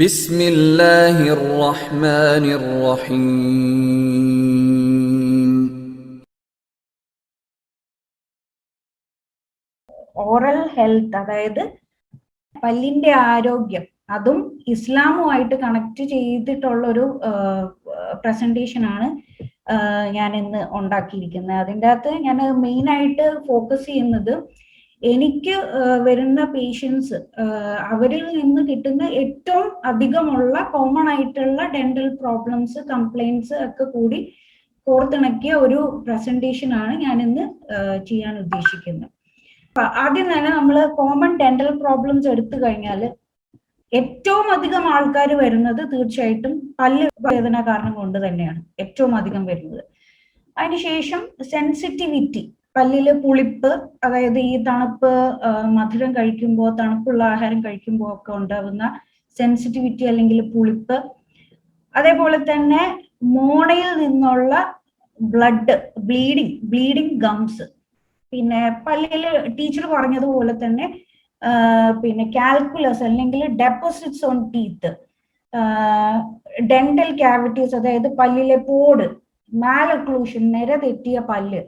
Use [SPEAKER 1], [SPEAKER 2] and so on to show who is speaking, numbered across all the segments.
[SPEAKER 1] بسم الله الرحمن الرحيم.
[SPEAKER 2] Oral health, അതായത് പല്ലിന്റെ ആരോഗ്യം, അതും ഇസ്ലാമുമായിട്ട് കണക്ട് ചെയ്തിട്ടുള്ള ഒരു പ്രസന്റേഷൻ ആണ് ഞാൻ ഇന്ന് ഉണ്ടാക്കിയിരിക്കുന്നത്. അതിൻ്റെ അകത്ത് ഞാൻ മെയിൻ ആയിട്ട് ഫോക്കസ് ചെയ്യുന്നത് എനിക്ക് വരുന്ന പേഷ്യൻസ്, അവരിൽ നിന്ന് കിട്ടുന്ന ഏറ്റവും അധികമുള്ള കോമൺ ആയിട്ടുള്ള ഡെന്റൽ പ്രോബ്ലംസ്, കംപ്ലൈൻസ് ഒക്കെ കൂടി കോർത്തിണക്കിയ ഒരു പ്രസന്റേഷൻ ആണ് ഞാൻ ഇന്ന് ചെയ്യാൻ ഉദ്ദേശിക്കുന്നത്. ആദ്യം തന്നെ നമ്മൾ കോമൺ ഡെന്റൽ പ്രോബ്ലംസ് എടുത്തു കഴിഞ്ഞാൽ ഏറ്റവും അധികം ആൾക്കാർ വരുന്നത് തീർച്ചയായിട്ടും പല്ല് വേദന കാരണം കൊണ്ട് തന്നെയാണ് ഏറ്റവും അധികം വരുന്നത്. അതിനുശേഷം സെൻസിറ്റിവിറ്റി, പല്ലില് പുളിപ്പ്, അതായത് ഈ തണുപ്പ്, മധുരം കഴിക്കുമ്പോൾ, തണുപ്പുള്ള ആഹാരം കഴിക്കുമ്പോൾ ഒക്കെ ഉണ്ടാകുന്ന സെൻസിറ്റിവിറ്റി അല്ലെങ്കിൽ പുളിപ്പ്. അതേപോലെ തന്നെ മോണയിൽ നിന്നുള്ള ബ്ലഡ്, ബ്ലീഡിങ് ഗംസ്. പിന്നെ പല്ലില് ടീച്ചർ പറഞ്ഞതുപോലെ തന്നെ പിന്നെ കാൽക്കുലസ് അല്ലെങ്കിൽ deposits on teeth, dental cavities, അതായത് പല്ലിലെ പോട്, മാലൊക്ലൂഷൻ, നിര തെറ്റിയ പല്ല്,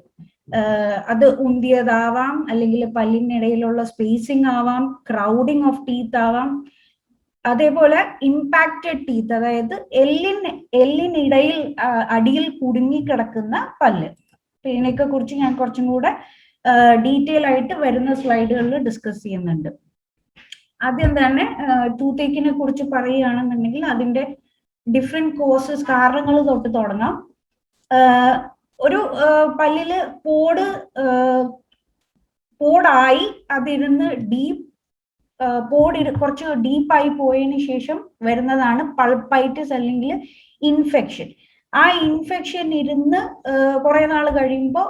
[SPEAKER 2] അത് ഉന്തിയതാവാം, അല്ലെങ്കിൽ പല്ലിനിടയിലുള്ള സ്പേസിംഗ് ആവാം, ക്രൗഡിങ് ഓഫ് ടീത്ത് ആവാം. അതേപോലെ ഇമ്പാക്റ്റഡ് ടീത്ത്, അതായത് എല്ലിനിടയിൽ അടിയിൽ കുടുങ്ങിക്കിടക്കുന്ന പല്ല്. ഇതിനെയൊക്കെ കുറിച്ച് ഞാൻ കുറച്ചും കൂടെ ഡീറ്റെയിൽ ആയിട്ട് വരുന്ന സ്ലൈഡുകളിൽ ഡിസ്കസ് ചെയ്യുന്നുണ്ട്. ആദ്യം തന്നെ ടൂത്ത് ഏക്കിനെ കുറിച്ച് പറയുകയാണെന്നുണ്ടെങ്കിൽ അതിന്റെ ഡിഫറെന്റ് കോസസ്, കാരണങ്ങൾ തൊട്ട് തുടങ്ങാം. ഒരു പല്ലില് പോടായി അതിരുന്ന് കുറച്ച് ഡീപ്പായി പോയതിനു ശേഷം വരുന്നതാണ് പൾപ്പൈറ്റിസ് അല്ലെങ്കിൽ ഇൻഫെക്ഷൻ. ആ ഇൻഫെക്ഷൻ ഇരുന്ന് കുറെ നാൾ കഴിയുമ്പോൾ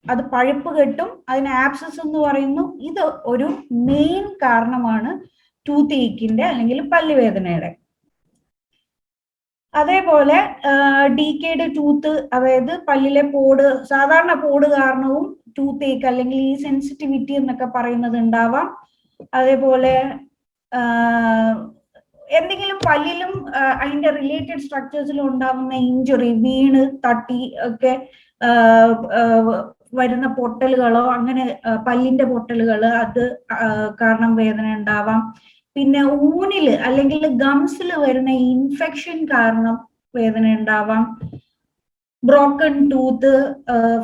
[SPEAKER 2] അത് പഴുപ്പ് കെട്ടും, അതിന് ആബ്സസ് എന്ന് പറയുന്നു. ഇത് ഒരു മെയിൻ കാരണമാണ് ടൂത്ത് ഏക്കിന്റെ അല്ലെങ്കിൽ പല്ലുവേദനയുടെ. അതേപോലെ ഡീക്കേഡ് ടൂത്ത്, അതായത് പല്ലിലെ സാധാരണ പോട് കാരണവും ടൂത്ത് ഏക്ക് അല്ലെങ്കിൽ ഈ സെൻസിറ്റിവിറ്റി എന്നൊക്കെ പറയുന്നത് ഉണ്ടാവാം. അതേപോലെ എന്തെങ്കിലും പല്ലിലും അതിന്റെ റിലേറ്റഡ് സ്ട്രക്ചേഴ്സിലും ഉണ്ടാവുന്ന ഇഞ്ചുറി, വീണ് തട്ടി ഒക്കെ വരുന്ന പൊട്ടലുകളോ, അങ്ങനെ പല്ലിന്റെ പൊട്ടലുകള്, അത് കാരണം വേദന ഉണ്ടാവാം. പിന്നെ ഊനില് അല്ലെങ്കിൽ ഗംസിൽ വരുന്ന ഇൻഫെക്ഷൻ കാരണം വേദന ഉണ്ടാവാം. ബ്രോക്കൺ ടൂത്ത്,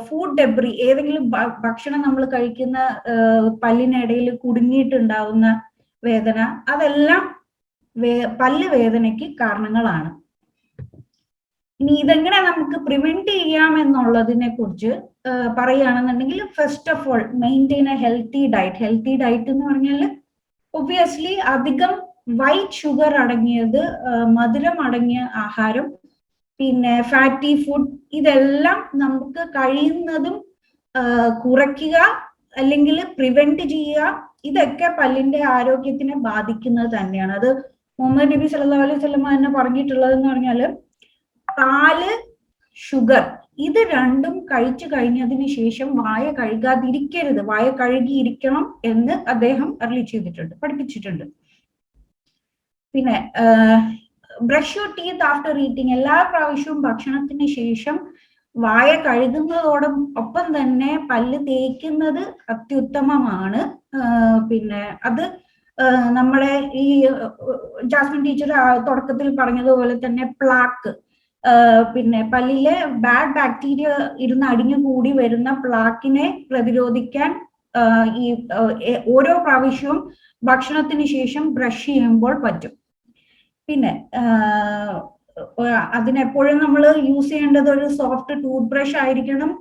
[SPEAKER 2] ഫുഡ് ഡെബ്രി, ഏതെങ്കിലും ഭക്ഷണം നമ്മൾ കഴിക്കുന്ന പല്ലിനിടയിൽ കുടുങ്ങിയിട്ടുണ്ടാവുന്ന വേദന, അതെല്ലാം പല്ല് വേദനയ്ക്ക് കാരണങ്ങളാണ്. ഇനി ഇതെങ്ങനെ നമുക്ക് പ്രിവെന്റ് ചെയ്യാം എന്നുള്ളതിനെ കുറിച്ച് പറയുകയാണെന്നുണ്ടെങ്കിൽ, first of all maintain A healthy diet. Healthy diet എന്ന് പറഞ്ഞാൽ ഒബ്വിയസ്ലി അധികം വൈറ്റ് ഷുഗർ അടങ്ങിയത്, മധുരം അടങ്ങിയ ആഹാരം, പിന്നെ ഫാറ്റി ഫുഡ്, ഇതെല്ലാം നമുക്ക് കഴിയുന്നതും കുറയ്ക്കുക അല്ലെങ്കിൽ പ്രിവെന്റ് ചെയ്യുക. ഇതൊക്കെ പല്ലിന്റെ ആരോഗ്യത്തിനെ ബാധിക്കുന്നത് തന്നെയാണ്. അത് മുഹമ്മദ് നബി സല്ലല്ലാഹു അലൈഹി വസല്ലം തന്നെ പറഞ്ഞിട്ടുള്ളതെന്ന് പറഞ്ഞാല്, പാല്, ഷുഗർ, ഇത് രണ്ടും കഴിച്ചു കഴിഞ്ഞതിന് ശേഷം വായ കഴുകാതിരിക്കരുത്, വായ കഴുകിയിരിക്കണം എന്ന് അദ്ദേഹം അരുളി ചെയ്തിട്ടുണ്ട്, പഠിപ്പിച്ചിട്ടുണ്ട്. പിന്നെ brush your teeth after eating, എല്ലാ പ്രാവശ്യവും ഭക്ഷണത്തിന് ശേഷം വായ കഴുകുന്നതോടൊപ്പം തന്നെ പല്ല് തേക്കുന്നത് അത്യുത്തമമാണ്. പിന്നെ അത് നമ്മളെ ഈ ജാസ്മിൻ ടീച്ചർ തുടക്കത്തിൽ പറഞ്ഞതുപോലെ തന്നെ പ്ലാക്ക്, പിന്നെ പല്ലിലെ ബാഡ് ബാക്ടീരിയ ഇരുന്ന് അടിഞ്ഞുകൂടി വരുന്ന പ്ലാക്കിനെ പ്രതിരോധിക്കാൻ ഈ ഓരോ പ്രാവശ്യവും ഭക്ഷണത്തിന് ശേഷം ബ്രഷ് ചെയ്യുമ്പോൾ പറ്റും. പിന്നെ അതിനെപ്പോഴും നമ്മൾ യൂസ് ചെയ്യേണ്ടത് ഒരു സോഫ്റ്റ് ടൂത്ത് ബ്രഷ് ആയിരിക്കണം,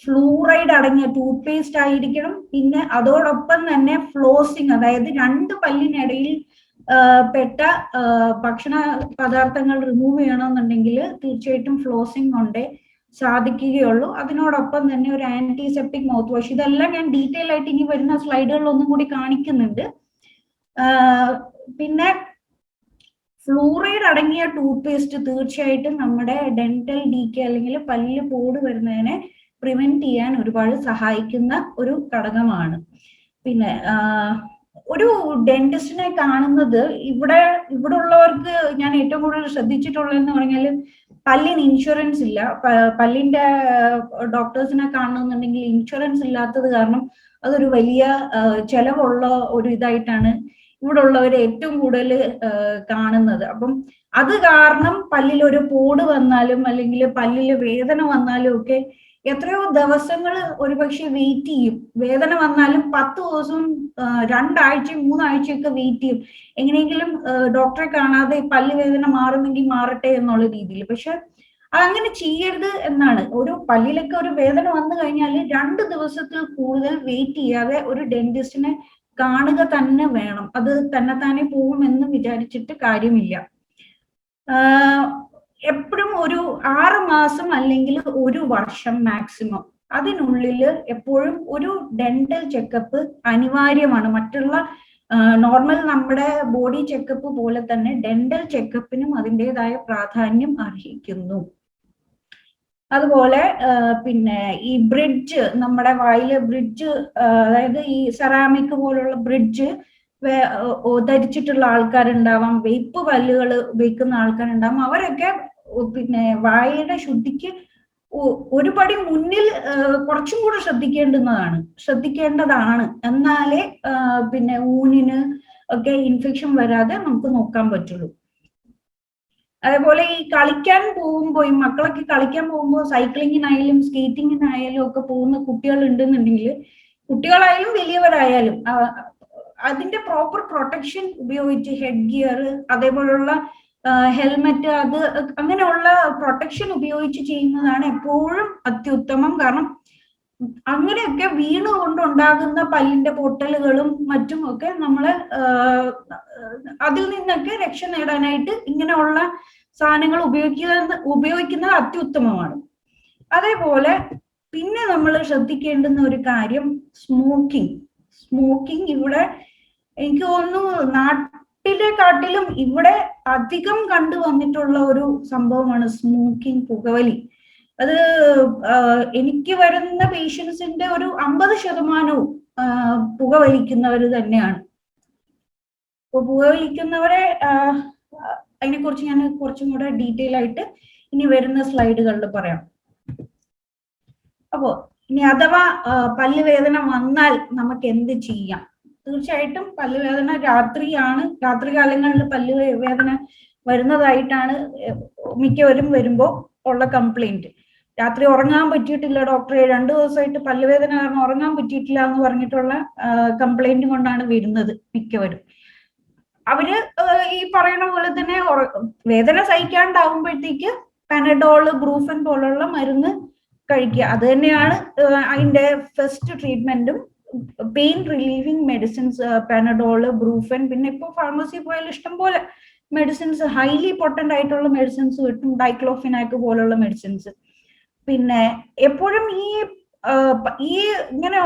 [SPEAKER 2] ഫ്ലൂറൈഡ് അടങ്ങിയ ടൂത്ത് പേസ്റ്റ് ആയിരിക്കണം. പിന്നെ അതോടൊപ്പം തന്നെ ഫ്ലോസിങ്, അതായത് രണ്ട് പല്ലിനിടയിൽ പെട്ട ഭക്ഷണ പദാർത്ഥങ്ങൾ റിമൂവ് ചെയ്യണമെന്നുണ്ടെങ്കിൽ തീർച്ചയായിട്ടും ഫ്ലോസിങ് കൊണ്ടേ സാധിക്കുകയുള്ളൂ. അതിനോടൊപ്പം തന്നെ ഒരു ആന്റിസെപ്റ്റിക് മൗത്ത് വാഷ്. ഇതെല്ലാം ഞാൻ ഡീറ്റെയിൽ ആയിട്ട് ഇനി വരുന്ന സ്ലൈഡുകളിൽ ഒന്നും കൂടി കാണിക്കുന്നുണ്ട്. പിന്നെ ഫ്ലൂറൈഡ് അടങ്ങിയ ടൂത്ത് പേസ്റ്റ് തീർച്ചയായിട്ടും നമ്മുടെ ഡെന്റൽ ഡീക്കെ അല്ലെങ്കിൽ പല്ലിൽ പോട് വരുന്നതിനെ പ്രിവെന്റ് ചെയ്യാൻ ഒരുപാട് സഹായിക്കുന്ന ഒരു ഘടകമാണ്. പിന്നെ ഒരു ഡെന്റിസ്റ്റിനെ കാണുന്നത് ഇവിടെ ഉള്ളവർക്ക് ഞാൻ ഏറ്റവും കൂടുതൽ ശ്രദ്ധിച്ചിട്ടുള്ളതെന്ന് പറഞ്ഞാൽ പല്ലിന് ഇൻഷുറൻസ് ഇല്ല. പല്ലിന്റെ ഡോക്ടേഴ്സിനെ കാണണമെന്നുണ്ടെങ്കിൽ ഇൻഷുറൻസ് ഇല്ലാത്തത് കാരണം അതൊരു വലിയ ചെലവുള്ള ഒരു ഇതായിട്ടാണ് ഇവിടെ ഉള്ളവരെ ഏറ്റവും കൂടുതൽ കാണുന്നത്. അപ്പം അത് കാരണം പല്ലിൽ ഒരു പോട് വന്നാലും അല്ലെങ്കിൽ പല്ലിൽ വേദന വന്നാലും ഒക്കെ എത്രയോ ദിവസങ്ങൾ ഒരുപക്ഷെ വെയിറ്റ് ചെയ്യും. വേദന വന്നാലും 10 ദിവസവും 2 ആഴ്ച 3 ആഴ്ചയൊക്കെ വെയിറ്റ് ചെയ്യും, എങ്ങനെയെങ്കിലും ഡോക്ടറെ കാണാതെ പല്ല് വേദന മാറുമെങ്കിൽ മാറട്ടെ എന്നുള്ള രീതിയിൽ. പക്ഷെ അങ്ങനെ ചെയ്യരുത് എന്നാണ്. ഒരു പല്ലിലൊക്കെ ഒരു വേദന വന്നു കഴിഞ്ഞാൽ 2 ദിവസത്തിൽ കൂടുതൽ വെയിറ്റ് ചെയ്യാതെ ഒരു ഡെന്റിസ്റ്റിനെ കാണുക തന്നെ വേണം. അത് തന്നെത്താനെ പോകുമെന്ന് വിചാരിച്ചിട്ട് കാര്യമില്ല. എപ്പോഴും ഒരു 6 മാസം അല്ലെങ്കിൽ 1 വർഷം മാക്സിമം അതിനുള്ളിൽ എപ്പോഴും ഒരു ഡെന്റൽ ചെക്കപ്പ് അനിവാര്യമാണ്. മറ്റുള്ള നോർമൽ നമ്മുടെ ബോഡി ചെക്കപ്പ് പോലെ തന്നെ ഡെന്റൽ ചെക്കപ്പിനും അതിൻ്റെതായ പ്രാധാന്യം അർഹിക്കുന്നു. അതുപോലെ പിന്നെ ഈ ബ്രിഡ്ജ്, നമ്മുടെ വായിലെ ബ്രിഡ്ജ്, അതായത് ഈ സെറാമിക് പോലുള്ള ബ്രിഡ്ജ് ധരിച്ചിട്ടുള്ള ആൾക്കാരുണ്ടാവാം, വെയ്പ്പ് പല്ലുകൾ ഉപയോഗിക്കുന്ന ആൾക്കാരുണ്ടാവാം. അവരൊക്കെ പിന്നെ വായയുടെ ശുദ്ധിക്ക് ഒരുപടി മുന്നിൽ കുറച്ചും കൂടെ ശ്രദ്ധിക്കേണ്ടതാണ്. എന്നാലേ പിന്നെ ഊനിന് ഒക്കെ ഇൻഫെക്ഷൻ വരാതെ നമുക്ക് നോക്കാൻ പറ്റുള്ളൂ. അതേപോലെ ഈ കളിക്കാൻ പോകുമ്പോൾ, ഈ മക്കളൊക്കെ കളിക്കാൻ പോകുമ്പോൾ സൈക്ലിങ്ങിനായാലും സ്കേറ്റിങ്ങിനായാലും ഒക്കെ പോകുന്ന കുട്ടികൾ ഉണ്ടെന്നുണ്ടെങ്കിൽ, കുട്ടികളായാലും വലിയവരായാലും അതിന്റെ പ്രോപ്പർ പ്രൊട്ടക്ഷൻ ഉപയോഗിച്ച് ഹെഡ് ഗിയർ, അതേപോലുള്ള ഹെൽമെറ്റ്, അത് അങ്ങനെയുള്ള പ്രൊട്ടക്ഷൻ ഉപയോഗിച്ച് ചെയ്യുന്നതാണ് എപ്പോഴും അത്യുത്തമം. കാരണം അങ്ങനെയൊക്കെ വീണുകൊണ്ടുണ്ടാകുന്ന പല്ലിന്റെ പൊട്ടലുകളും മറ്റും ഒക്കെ നമ്മള് അതിൽ നിന്നൊക്കെ രക്ഷ നേടാനായിട്ട് ഇങ്ങനെയുള്ള സാധനങ്ങൾ ഉപയോഗിക്കുന്നത് അത്യുത്തമമാണ്. അതേപോലെ പിന്നെ നമ്മൾ ശ്രദ്ധിക്കേണ്ടുന്ന ഒരു കാര്യം സ്മോക്കിംഗ് ഇവിടെ എനിക്ക് തോന്നുന്നു നാട്ടിലെക്കാട്ടിലും ഇവിടെ അധികം കണ്ടുവന്നിട്ടുള്ള ഒരു സംഭവമാണ് സ്മോക്കിംഗ്, പുകവലി. അത് എനിക്ക് വരുന്ന പേഷ്യൻസിന്റെ ഒരു 50% പുകവലിക്കുന്നവർ തന്നെയാണ്. അപ്പൊ പുകവലിക്കുന്നവരെ അതിനെക്കുറിച്ച് ഞാൻ കുറച്ചും കൂടെ ഡീറ്റെയിൽ ആയിട്ട് ഇനി വരുന്ന സ്ലൈഡുകളിൽ പറയാം. അപ്പോ ഇനി അഥവാ പല്ലുവേദന വന്നാൽ നമുക്ക് എന്ത് ചെയ്യാം? തീർച്ചയായിട്ടും പല്ലുവേദന രാത്രികാലങ്ങളിൽ പല്ലുവേദന വരുന്നതായിട്ടാണ് മിക്കവരും വരുമ്പോൾ ഉള്ള കംപ്ലൈന്റ്. രാത്രി ഉറങ്ങാൻ പറ്റിയിട്ടില്ല ഡോക്ടറെ, 2 ദിവസമായിട്ട് പല്ലുവേദന കാരണം ഉറങ്ങാൻ പറ്റിയിട്ടില്ല എന്ന് പറഞ്ഞിട്ടുള്ള കംപ്ലൈന്റ് കൊണ്ടാണ് വരുന്നത് മിക്കവരും. അവര് ഈ പറയുന്ന പോലെ തന്നെ വേദന സഹിക്കാണ്ടാവുമ്പോഴത്തേക്ക് പാനഡോള്, ബ്രൂഫൻ പോലുള്ള മരുന്ന് കഴിക്കുക. അത് തന്നെയാണ് അതിന്റെ ഫസ്റ്റ് ട്രീറ്റ്മെന്റും. Pain relieving medicines, Panadol, Brufen, പിന്നെ ഇപ്പൊ ഫാർമസി പോയാൽ ഇഷ്ടംപോലെ മെഡിസിൻസ്, ഹൈലി പൊട്ടന്റ് ആയിട്ടുള്ള മെഡിസിൻസ് കിട്ടും, ഡൈക്ലോഫിനാക്ക് പോലുള്ള മെഡിസിൻസ്. പിന്നെ എപ്പോഴും ഈ ഇങ്ങനെ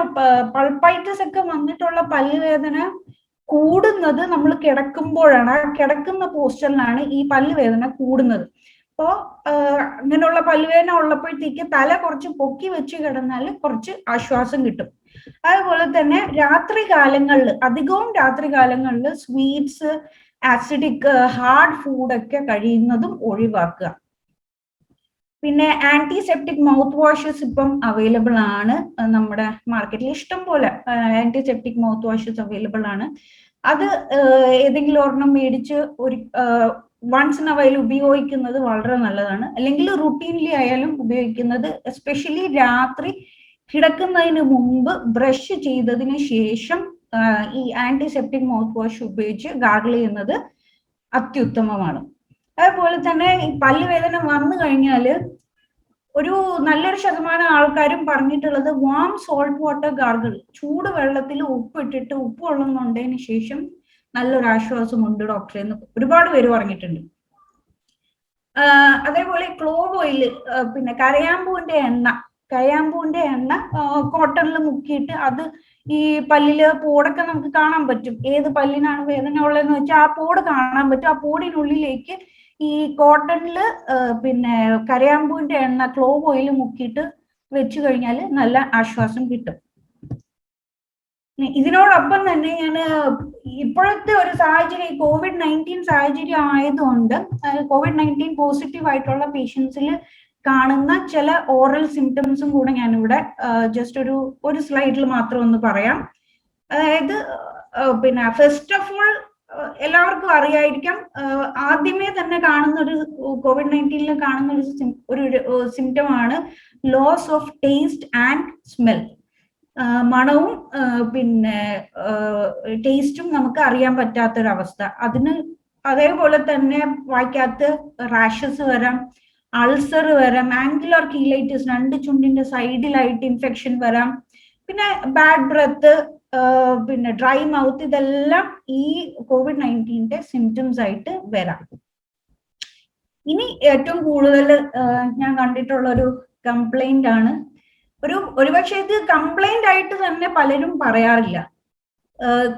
[SPEAKER 2] പൾപ്പൈറ്റിസ് ഒക്കെ വന്നിട്ടുള്ള പല്ലുവേദന കൂടുന്നത് നമ്മൾ കിടക്കുമ്പോഴാണ്. ആ കിടക്കുന്ന പോസ്റ്ററിലാണ് ഈ പല്ലുവേദന കൂടുന്നത്. അപ്പോ അങ്ങനെയുള്ള പല്ലുവേദന ഉള്ളപ്പോഴത്തേക്ക് തല കുറച്ച് പൊക്കി വെച്ച് കിടന്നാൽ കുറച്ച് ആശ്വാസം കിട്ടും. അതുപോലെ തന്നെ അധികവും രാത്രികാലങ്ങളിൽ സ്വീറ്റ്സ്, ആസിഡിക്, ഹാർഡ് ഫുഡൊക്കെ കഴിയുന്നതും ഒഴിവാക്കുക. പിന്നെ ആന്റിസെപ്റ്റിക് മൗത്ത് വാഷസ് ഇപ്പം അവൈലബിൾ ആണ്. നമ്മുടെ മാർക്കറ്റിൽ ഇഷ്ടം പോലെ ആന്റിസെപ്റ്റിക് മൗത്ത് വാഷസ് അവൈലബിൾ ആണ്. അത് ഏതെങ്കിലും ഒരെണ്ണം മേടിച്ച് ഒരു വൺസ് ഇൻ എ വൈൽ ഉപയോഗിക്കുന്നത് വളരെ നല്ലതാണ്. അല്ലെങ്കിൽ റുട്ടീൻലി ആയാലും ഉപയോഗിക്കുന്നത്, എസ്പെഷ്യലി രാത്രി കിടക്കുന്നതിന് മുമ്പ് ബ്രഷ് ചെയ്തതിന് ശേഷം ഈ ആന്റിസെപ്റ്റിക് മൗത്ത് വാഷ് ഉപയോഗിച്ച് ഗാർഗിൾ ചെയ്യുന്നത് അത്യുത്തമമാണ്. അതുപോലെ തന്നെ ഈ പല്ലുവേദന വന്നു കഴിഞ്ഞാൽ ഒരു നല്ലൊരു ശതമാനം ആൾക്കാരും പറഞ്ഞിട്ടുള്ളത് വാം സോൾട്ട് വാട്ടർ ഗാർഗിൾ, ചൂട് വെള്ളത്തിൽ ഉപ്പിട്ടിട്ട് ഉപ്പ് വെള്ളം കൊണ്ടതിന് ശേഷം നല്ലൊരു ആശ്വാസമുണ്ട് ഡോക്ടറെ എന്ന് ഒരുപാട് പേര് പറഞ്ഞിട്ടുണ്ട്. അതേപോലെ ക്ലോവ് ഓയിൽ, പിന്നെ കരയാമ്പൂവിന്റെ എണ്ണ കോട്ടണിൽ മുക്കിയിട്ട് അത് ഈ പല്ലില് പോടൊക്കെ നമുക്ക് കാണാൻ പറ്റും. ഏത് പല്ലിനാണ് വേദന ഉള്ളതെന്ന് വെച്ചാൽ ആ പോട് കാണാൻ പറ്റും. ആ പോടിനുള്ളിലേക്ക് ഈ കോട്ടണില് പിന്നെ കരയാമ്പൂവിന്റെ എണ്ണ, ക്ലോവ് ഓയിൽ മുക്കിയിട്ട് വെച്ച് കഴിഞ്ഞാൽ നല്ല ആശ്വാസം കിട്ടും. ഇതിനോടൊപ്പം തന്നെ ഞാൻ ഇപ്പോഴത്തെ ഒരു സാഹചര്യം COVID-19 സാഹചര്യം ആയതുകൊണ്ട് COVID-19 പോസിറ്റീവ് ആയിട്ടുള്ള പേഷ്യൻസിൽ കാണുന്ന ചില ഓറൽ സിംറ്റംസും കൂടെ ഞാനിവിടെ ജസ്റ്റ് ഒരു സ്ലൈഡിൽ മാത്രം ഒന്ന് പറയാം. അതായത് പിന്നെ ഫസ്റ്റ് ഓഫ് ഓൾ എല്ലാവർക്കും അറിയായിരിക്കാം, ആദ്യമേ തന്നെ കാണുന്ന ഒരു COVID-19 കാണുന്ന ഒരു സിംറ്റം ആണ് loss of taste and smell. മണവും പിന്നെ ടേസ്റ്റും നമുക്ക് അറിയാൻ പറ്റാത്തൊരവസ്ഥ. അതിന് അതേപോലെ തന്നെ വായ്ക്കകത്ത് റാഷസ് വരാം, അൾസർ വരാം, ആംഗുലർ കീലൈറ്റിസ് 2 ചുണ്ടിന്റെ സൈഡിലായിട്ട് ഇൻഫെക്ഷൻ വരാം, പിന്നെ ബാഡ് ബ്രെത്ത്, പിന്നെ ഡ്രൈ മൗത്ത്, ഇതെല്ലാം ഈ COVID-19 സിംറ്റംസ് ആയിട്ട് വരാം. ഇനി ഏറ്റവും കൂടുതൽ ഞാൻ കണ്ടിട്ടുള്ള ഒരു കംപ്ലൈന്റ് ആണ്, ഒരുപക്ഷെ ഇത് കംപ്ലൈന്റ് ആയിട്ട് തന്നെ പലരും പറയാറില്ല.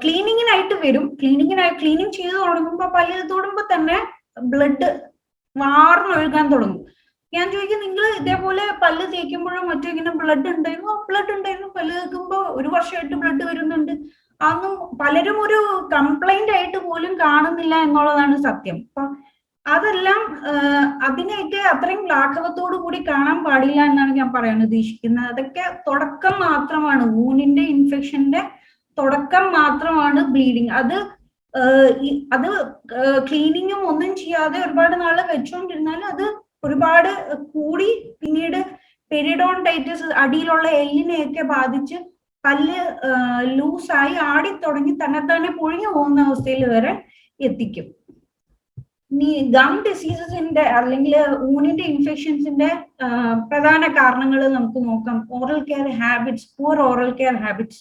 [SPEAKER 2] ക്ലീനിങ്ങിനായിട്ട് വരും, ക്ലീനിങ് ചെയ്ത് തുടങ്ങുമ്പോൾ പല്ല് തൊടുമ്പോൾ തന്നെ ബ്ലഡ് വാർന്നൊഴുകാൻ തുടങ്ങും. ഞാൻ ചോദിക്കും, നിങ്ങൾ ഇതേപോലെ പല്ല് തേക്കുമ്പോഴും മറ്റും ഇങ്ങനെ ബ്ലഡ് ഉണ്ടായിരുന്നു? പല്ല് തേക്കുമ്പോൾ 1 വർഷമായിട്ട് ബ്ലഡ് വരുന്നുണ്ട്. അതൊന്നും പലരും ഒരു കംപ്ലൈന്റ് ആയിട്ട് പോലും കാണുന്നില്ല എന്നുള്ളതാണ് സത്യം. അപ്പൊ അതെല്ലാം അതിനെയൊക്കെ അത്രയും ലാഘവത്തോടു കൂടി കാണാൻ പാടില്ല എന്നാണ് ഞാൻ പറയാൻ ഉദ്ദേശിക്കുന്നത്. അതൊക്കെ തുടക്കം മാത്രമാണ്, വൂണിന്റെ ഇൻഫെക്ഷന്റെ തുടക്കം മാത്രമാണ് ബ്ലീഡിങ്. അത് ക്ലീനിങ്ങും ഒന്നും ചെയ്യാതെ ഒരുപാട് നാള് വെച്ചുകൊണ്ടിരുന്നാൽ അത് ഒരുപാട് കൂടി പിന്നീട് പെരിഡോണ്ടൈറ്റിസ്, അടിയിലുള്ള എല്ലിനെയൊക്കെ ബാധിച്ച് പല്ല് ലൂസായി ആടി തുടങ്ങി തന്നെ പൊഴിഞ്ഞു പോകുന്ന അവസ്ഥയിൽ വരെ എത്തിക്കും. ഇനി ഗം ഡിസീസസിന്റെ അല്ലെങ്കിൽ ഊണിന്റെ ഇൻഫെക്ഷൻസിന്റെ പ്രധാന കാരണങ്ങൾ നമുക്ക് നോക്കാം. ഓറൽ കെയർ ഹാബിറ്റ്സ്, പൂർ ഓറൽ കെയർ ഹാബിറ്റ്സ്.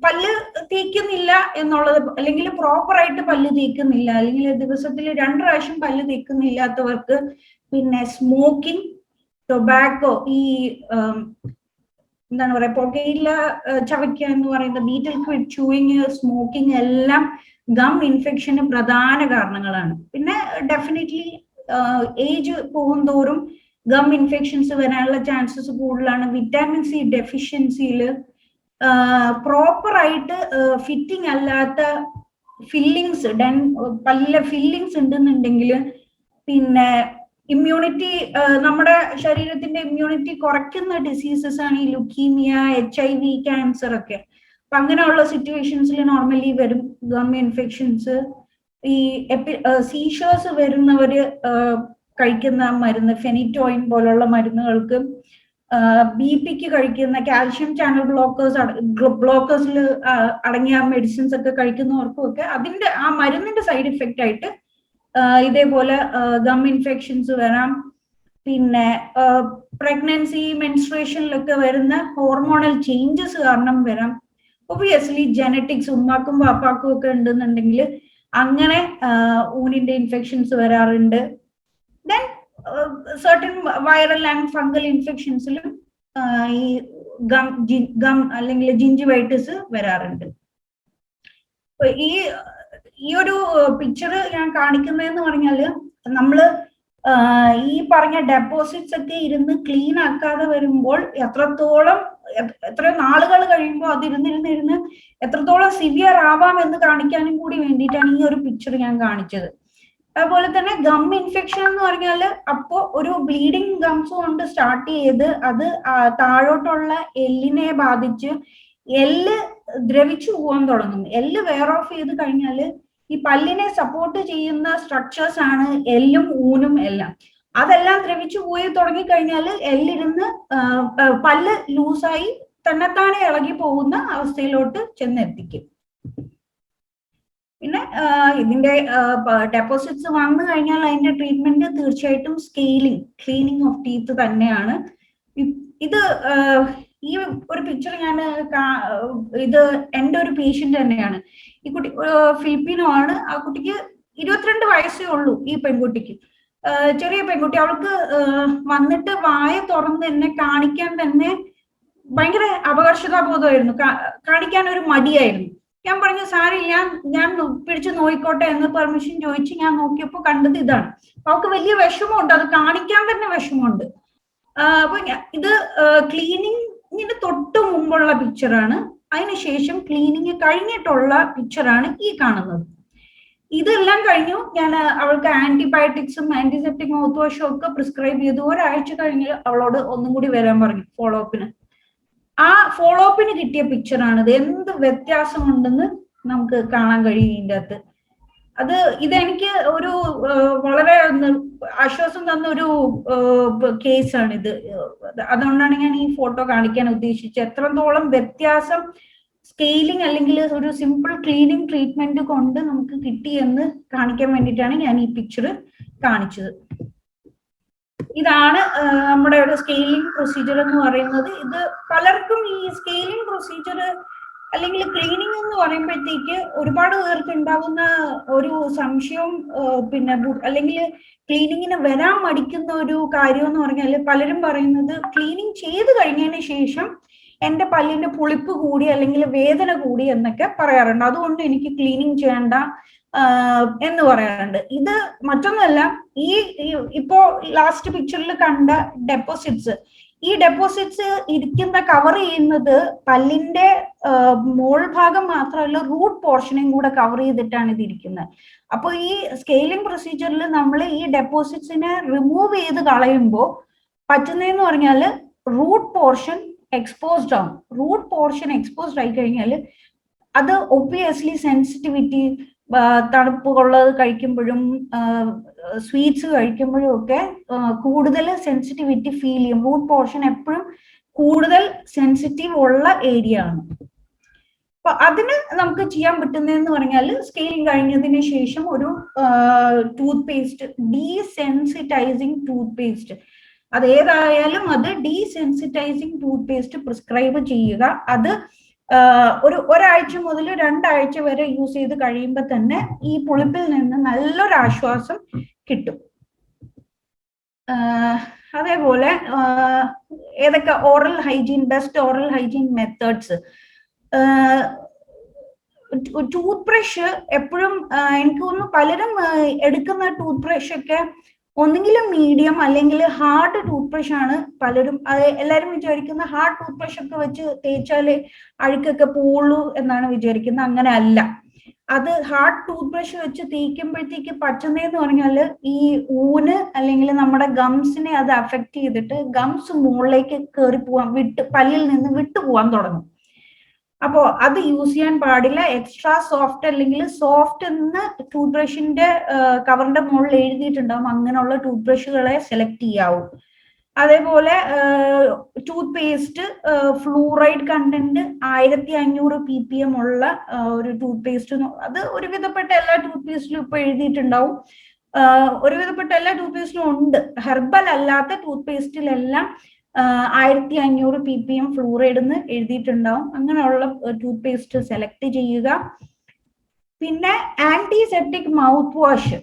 [SPEAKER 2] പല്ല് തേക്കുന്നില്ല എന്നുള്ളത്, അല്ലെങ്കിൽ പ്രോപ്പർ ആയിട്ട് പല്ല് തേക്കുന്നില്ല, അല്ലെങ്കിൽ ദിവസത്തിൽ 2 പ്രാവശ്യം പല്ല് തേക്കുന്നില്ലാത്തവർക്ക്, പിന്നെ സ്മോക്കിംഗ്, ടൊബാക്കോ, ഈ എന്താണ് പറയാ, പുകയില ചവയ്ക്കുക എന്ന് പറയുന്ന ബീറ്റൽ ക്വിഡ് ചൂയിങ്, സ്മോക്കിംഗ് എല്ലാം ഗം ഇൻഫെക്ഷന് പ്രധാന കാരണങ്ങളാണ്. പിന്നെ ഡെഫിനറ്റ്ലി ഏജ് പോകുന്തോറും ഗം ഇൻഫെക്ഷൻസ് വരാനുള്ള ചാൻസസ് കൂടുതലാണ്. വിറ്റാമിൻ സി ഡെഫിഷ്യൻസിയിൽ, പ്രോപ്പർ ആയിട്ട് ഫിറ്റിംഗ് അല്ലാത്ത ഫില്ലിങ്സ്, പല്ലിലെ ഫില്ലിങ്സ് ഉണ്ടെന്നുണ്ടെങ്കിൽ, പിന്നെ ഇമ്മ്യൂണിറ്റി, നമ്മുടെ ശരീരത്തിന്റെ ഇമ്മ്യൂണിറ്റി കുറയ്ക്കുന്ന ഡിസീസസ് ആണ് ഈ ലുക്കീമിയ, HIV, ക്യാൻസർ ഒക്കെ. അപ്പൊ അങ്ങനെയുള്ള സിറ്റുവേഷൻസിൽ നോർമലി വരും ഗം ഇൻഫെക്ഷൻസ്. ഈ സീഷേഴ്സ് വരുന്നവര് കഴിക്കുന്ന മരുന്ന്, ഫെനിറ്റോയിൻ പോലുള്ള മരുന്നുകൾക്ക്, BP കഴിക്കുന്ന കാൽഷ്യം ചാനൽ ബ്ലോക്കേഴ്സിൽ അടങ്ങിയ മെഡിസിൻസ് ഒക്കെ കഴിക്കുന്നവർക്കും ഒക്കെ അതിന്റെ ആ മരുന്നിന്റെ സൈഡ് ഇഫക്റ്റ് ആയിട്ട് ഇതേപോലെ ഗം ഇൻഫെക്ഷൻസ് വരാം. പിന്നെ പ്രഗ്നൻസി, മെൻസ്ട്രേഷനിലൊക്കെ വരുന്ന ഹോർമോണൽ ചേഞ്ചസ് കാരണം വരാം. ഒബിയസ്ലി ജനറ്റിക്സ്, ഉമ്മാക്കും പാപ്പാക്കും ഒക്കെ ഉണ്ടെന്നുണ്ടെങ്കിൽ അങ്ങനെ ഊണിന്റെ ഇൻഫെക്ഷൻസ് വരാറുണ്ട്. Then certain viral and fungal ഇൻഫെക്ഷൻസിലും ഈ ഗം അല്ലെങ്കിൽ ജിഞ്ചിവൈറ്റിസ് വരാറുണ്ട്. ഈ ഒരു പിക്ചർ ഞാൻ കാണിക്കുന്നതെന്ന് പറഞ്ഞാല്, നമ്മള് ഈ പറഞ്ഞ ഡെപ്പോസിറ്റ്സ് ഒക്കെ ഇരുന്ന് ക്ലീൻ ആക്കാതെ വരുമ്പോൾ എത്രയോ നാളുകൾ കഴിയുമ്പോൾ അതിരുന്നിരുന്നിരുന്ന് എത്രത്തോളം സിവിയർ ആവാം എന്ന് കാണിക്കാനും കൂടി വേണ്ടിയിട്ടാണ് ഈ ഒരു പിക്ചർ ഞാൻ കാണിച്ചത്. അതുപോലെ തന്നെ ഗം ഇൻഫെക്ഷൻ എന്ന് പറഞ്ഞാൽ അപ്പോ ഒരു ബ്ലീഡിങ് ഗംസ് കൊണ്ട് സ്റ്റാർട്ട് ചെയ്ത് അത് താഴോട്ടുള്ള എല്ലിനെ ബാധിച്ച് എല്ല് ദ്രവിച്ചു പോകാൻ തുടങ്ങും. എല്ല് വെയർ ഓഫ് ചെയ്ത് കഴിഞ്ഞാല് ഈ പല്ലിനെ സപ്പോർട്ട് ചെയ്യുന്ന സ്ട്രക്ചേഴ്സ് ആണ് എല്ലും ഊനും എല്ലാം. അതെല്ലാം ദ്രവിച്ചു പോയി തുടങ്ങിക്കഴിഞ്ഞാൽ എല്ലിരുന്ന് പല്ല് ലൂസായി തന്നെത്താനെ ഇളകി പോകുന്ന അവസ്ഥയിലോട്ട് ചെന്നെത്തിക്കും. പിന്നെ ഇതിന്റെ ഡെപ്പോസിറ്റ്സ് വന്നു കഴിഞ്ഞാൽ അതിന്റെ ട്രീറ്റ്മെന്റ് തീർച്ചയായിട്ടും ക്ലീനിങ് ഓഫ് ടീത്ത് തന്നെയാണ്. ഇത് ഈ ഒരു പിക്ചർ ഇത് എൻ്റെ ഒരു പേഷ്യന്റ് തന്നെയാണ്. ഈ കുട്ടി ഫിലിപ്പീനോ ആണ്. ആ കുട്ടിക്ക് 22 വയസ്സേ ഉള്ളൂ. ഈ പെൺകുട്ടിക്ക്, ചെറിയ പെൺകുട്ടി, അവൾക്ക് വന്നിട്ട് വായ തുറന്ന് എന്നെ കാണിക്കാൻ തന്നെ ഭയങ്കര അപകർഷതാബോധമായിരുന്നു, കാണിക്കാൻ ഒരു മടിയായിരുന്നു. ഞാൻ പറഞ്ഞു സാരില്ല, ഞാൻ പിടിച്ചു നോക്കിക്കോട്ടെ എന്ന് പെർമിഷൻ ചോദിച്ച് ഞാൻ നോക്കിയപ്പോൾ കണ്ടത് ഇതാണ്. അവൾക്ക് വലിയ വിഷമമുണ്ട്, അത് കാണിക്കാൻ തന്നെ വിഷമമുണ്ട്. അപ്പൊ ഇത് ക്ലീനിങ്ങിന് തൊട്ട് മുമ്പുള്ള പിക്ചറാണ്. അതിനുശേഷം ക്ലീനിങ് കഴിഞ്ഞിട്ടുള്ള പിക്ചറാണ് ഈ കാണുന്നത്. ഇതെല്ലാം കഴിഞ്ഞു. ഞാൻ അവൾക്ക് ആന്റിബയോട്ടിക്സും ആന്റിസെപ്റ്റിക് മൗത്ത് വാഷും ഒക്കെ പ്രിസ്ക്രൈബ് ചെയ്തു. ഒരാഴ്ച കഴിഞ്ഞ് അവളോട് ഒന്നും കൂടി വരാൻ പറഞ്ഞു ഫോളോ അപ്പിന്. ആ ഫോളോ അപ്പിന് കിട്ടിയ പിക്ചറാണിത്. എന്ത് വ്യത്യാസമുണ്ടെന്ന് നമുക്ക് കാണാൻ കഴിയും ഇതിൻ്റെ അകത്ത്. ഇതെനിക്ക് ഒരു വളരെ ആശ്വാസം തന്ന ഒരു കേസാണ് ഇത്. അതുകൊണ്ടാണ് ഞാൻ ഈ ഫോട്ടോ കാണിക്കാൻ ഉദ്ദേശിച്ചത്. എത്രത്തോളം വ്യത്യാസം സ്കെയിലിംഗ് അല്ലെങ്കിൽ ഒരു സിമ്പിൾ ക്ലീനിങ് ട്രീറ്റ്മെന്റ് കൊണ്ട് നമുക്ക് കിട്ടിയെന്ന് കാണിക്കാൻ വേണ്ടിയിട്ടാണ് ഞാൻ ഈ പിക്ചർ കാണിച്ചത്. ഇതാണ് നമ്മുടെ ഒരു സ്കെയിലിംഗ് പ്രൊസീജിയർ എന്ന് പറയുന്നത്. ഇത് പലർക്കും ഈ സ്കെയിലിംഗ് പ്രൊസീജിയർ അല്ലെങ്കിൽ ക്ലീനിങ് എന്ന് പറയുമ്പോഴത്തേക്ക് ഒരുപാട് പേർക്ക് ഉണ്ടാകുന്ന ഒരു സംശയവും പിന്നെ അല്ലെങ്കിൽ ക്ലീനിങ്ങിന് വരാൻ മടിക്കുന്ന ഒരു കാര്യം എന്ന് പറഞ്ഞാൽ പലരും പറയുന്നത് ക്ലീനിങ് ചെയ്ത് കഴിഞ്ഞതിന് ശേഷം എൻ്റെ പല്ലിന്റെ പുളിപ്പ് കൂടി അല്ലെങ്കിൽ വേദന കൂടി എന്നൊക്കെ പറയാറുണ്ട്. അതുകൊണ്ട് എനിക്ക് ക്ലീനിങ് ചെയ്യണ്ട എന്ന് പറയാറുണ്ട്. ഇത് മറ്റൊന്നല്ല, ഇപ്പോ ലാസ്റ്റ് പിക്ചറിൽ കണ്ട ഡെപ്പോസിറ്റ്സ്, ഈ ഡെപ്പോസിറ്റ്സ് ഇരിക്കുന്ന കവർ ചെയ്യുന്നത് പല്ലിന്റെ മോൾ ഭാഗം മാത്രമല്ല റൂട്ട് പോർഷനെയും കൂടെ കവർ ചെയ്തിട്ടാണ് ഇത് ഇരിക്കുന്നത്. അപ്പൊ ഈ സ്കെയിലിംഗ് പ്രൊസീജിയറിൽ നമ്മൾ ഈ ഡെപ്പോസിറ്റ്സിനെ റിമൂവ് ചെയ്ത് കളയുമ്പോൾ പറ്റുന്നതെന്ന് പറഞ്ഞാൽ റൂട്ട് പോർഷൻ എക്സ്പോസ്ഡ് ആവും. റൂട്ട് പോർഷൻ എക്സ്പോസ്ഡ് ആയി കഴിഞ്ഞാൽ അത് ഒബ്വിയസ്ലി സെൻസിറ്റിവിറ്റി, തണുപ്പുള്ളത് കഴിക്കുമ്പോഴും സ്വീറ്റ്സ് കഴിക്കുമ്പോഴും ഒക്കെ കൂടുതൽ സെൻസിറ്റിവിറ്റി ഫീൽ ചെയ്യും. റൂട്ട് പോർഷൻ എപ്പോഴും കൂടുതൽ സെൻസിറ്റീവ് ഉള്ള ഏരിയ ആണ്. അപ്പൊ അതിന് നമുക്ക് ചെയ്യാൻ പറ്റുന്നതെന്ന് പറഞ്ഞാൽ സ്കെയിലിംഗ് കഴിഞ്ഞതിന് ശേഷം ഒരു ടൂത്ത് പേസ്റ്റ്, ഡീസെൻസിറ്റൈസിങ് ടൂത്ത് പേസ്റ്റ്, അതേതായാലും അത് ഡീസെൻസിറ്റൈസിങ് ടൂത്ത് പേസ്റ്റ് പ്രിസ്ക്രൈബ് ചെയ്യുക. അത് ഒരാഴ്ച മുതൽ 2 ആഴ്ച വരെ യൂസ് ചെയ്ത് കഴിയുമ്പോൾ തന്നെ ഈ പുളിപ്പിൽ നിന്ന് നല്ലൊരു ആശ്വാസം കിട്ടും. അതേപോലെ ഏതൊക്കെ oral hygiene, best oral hygiene methods. Tooth brush എപ്പോഴും എനിക്ക് തോന്നുന്നു പലരും എടുക്കുന്ന ടൂത്ത് ബ്രഷ് ഒക്കെ ഒന്നെങ്കിലും മീഡിയം അല്ലെങ്കിൽ ഹാർഡ് ടൂത്ത് ബ്രഷ് ആണ്. പലരും എല്ലാവരും വിചാരിക്കുന്ന ഹാർഡ് ടൂത്ത് ബ്രഷ് ഒക്കെ വെച്ച് തേച്ചാല് അഴുക്കൊക്കെ പോളൂ എന്നാണ് വിചാരിക്കുന്നത്. അങ്ങനെ അല്ല. അത് ഹാർഡ് ടൂത്ത് ബ്രഷ് വെച്ച് തേക്കുമ്പോഴത്തേക്ക് പറ്റുന്നതെന്ന് പറഞ്ഞാല് ഈ ഊന് അല്ലെങ്കിൽ നമ്മുടെ ഗംസിനെ അത് അഫക്ട് ചെയ്തിട്ട് ഗംസ് മുകളിലേക്ക് കയറി പോവാൻ, പല്ലിൽ നിന്ന് വിട്ടുപോകാൻ തുടങ്ങും. അപ്പോ അത് യൂസ് ചെയ്യാൻ പാടില്ല. എക്സ്ട്രാ സോഫ്റ്റ് അല്ലെങ്കിൽ സോഫ്റ്റ് എന്ന് ടൂത്ത് ബ്രഷിന്റെ കവറിന്റെ മുകളിൽ എഴുതിയിട്ടുണ്ടാവും. അങ്ങനെയുള്ള ടൂത്ത് ബ്രഷുകളെ സെലക്ട് ചെയ്യാവൂ. അതേപോലെ tooth paste fluoride content 1500 ppm ഉള്ള ഒരു ടൂത്ത് പേസ്റ്റ്, അത് ഒരുവിധപ്പെട്ട എല്ലാ ടൂത്ത് പേസ്റ്റിലും ഇപ്പൊ എഴുതിയിട്ടുണ്ടാവും. ഒരുവിധപ്പെട്ട എല്ലാ ടൂത്ത് പേസ്റ്റിലും ഉണ്ട്. ഹെർബൽ അല്ലാത്ത ടൂത്ത് പേസ്റ്റിലെല്ലാം 1500 ppm ഫ്ലൂറൈഡ് എന്ന് എഴുതിയിട്ടുണ്ടാവും. അങ്ങനെയുള്ള ടൂത്ത് പേസ്റ്റ് സെലക്ട് ചെയ്യുക. പിന്നെ ആന്റിസെപ്റ്റിക് മൗത്ത് വാഷ്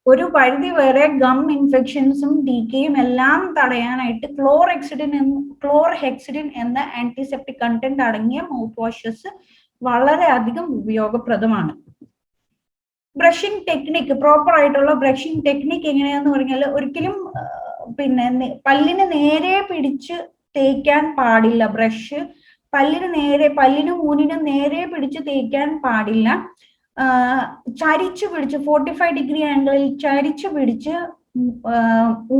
[SPEAKER 2] ഒരു പരിധി വരെ ഗം ഇൻഫെക്ഷൻസും ഡീക്കയും എല്ലാം തടയാനായിട്ട് ക്ലോർഹെക്സിഡിൻ എന്ന ആന്റിസെപ്റ്റിക് കണ്ടന്റ് അടങ്ങിയ മൗത്ത് വാഷസ് വളരെയധികം ഉപയോഗപ്രദമാണ്. ബ്രഷിംഗ് ടെക്നിക്ക്, പ്രോപ്പർ ആയിട്ടുള്ള ബ്രഷിംഗ് ടെക്നിക്ക് എങ്ങനെയാന്ന് പറഞ്ഞാൽ ഒരിക്കലും പിന്നെ പല്ലിന് നേരെ പിടിച്ച് തേക്കാൻ പാടില്ല. ബ്രഷ് പല്ലിനും ഊനിനും നേരെ പിടിച്ച് തേക്കാൻ പാടില്ല. ചരിച്ചു പിടിച്ച് 45 ഡിഗ്രി ആംഗിളിൽ ചരിച്ചു പിടിച്ച്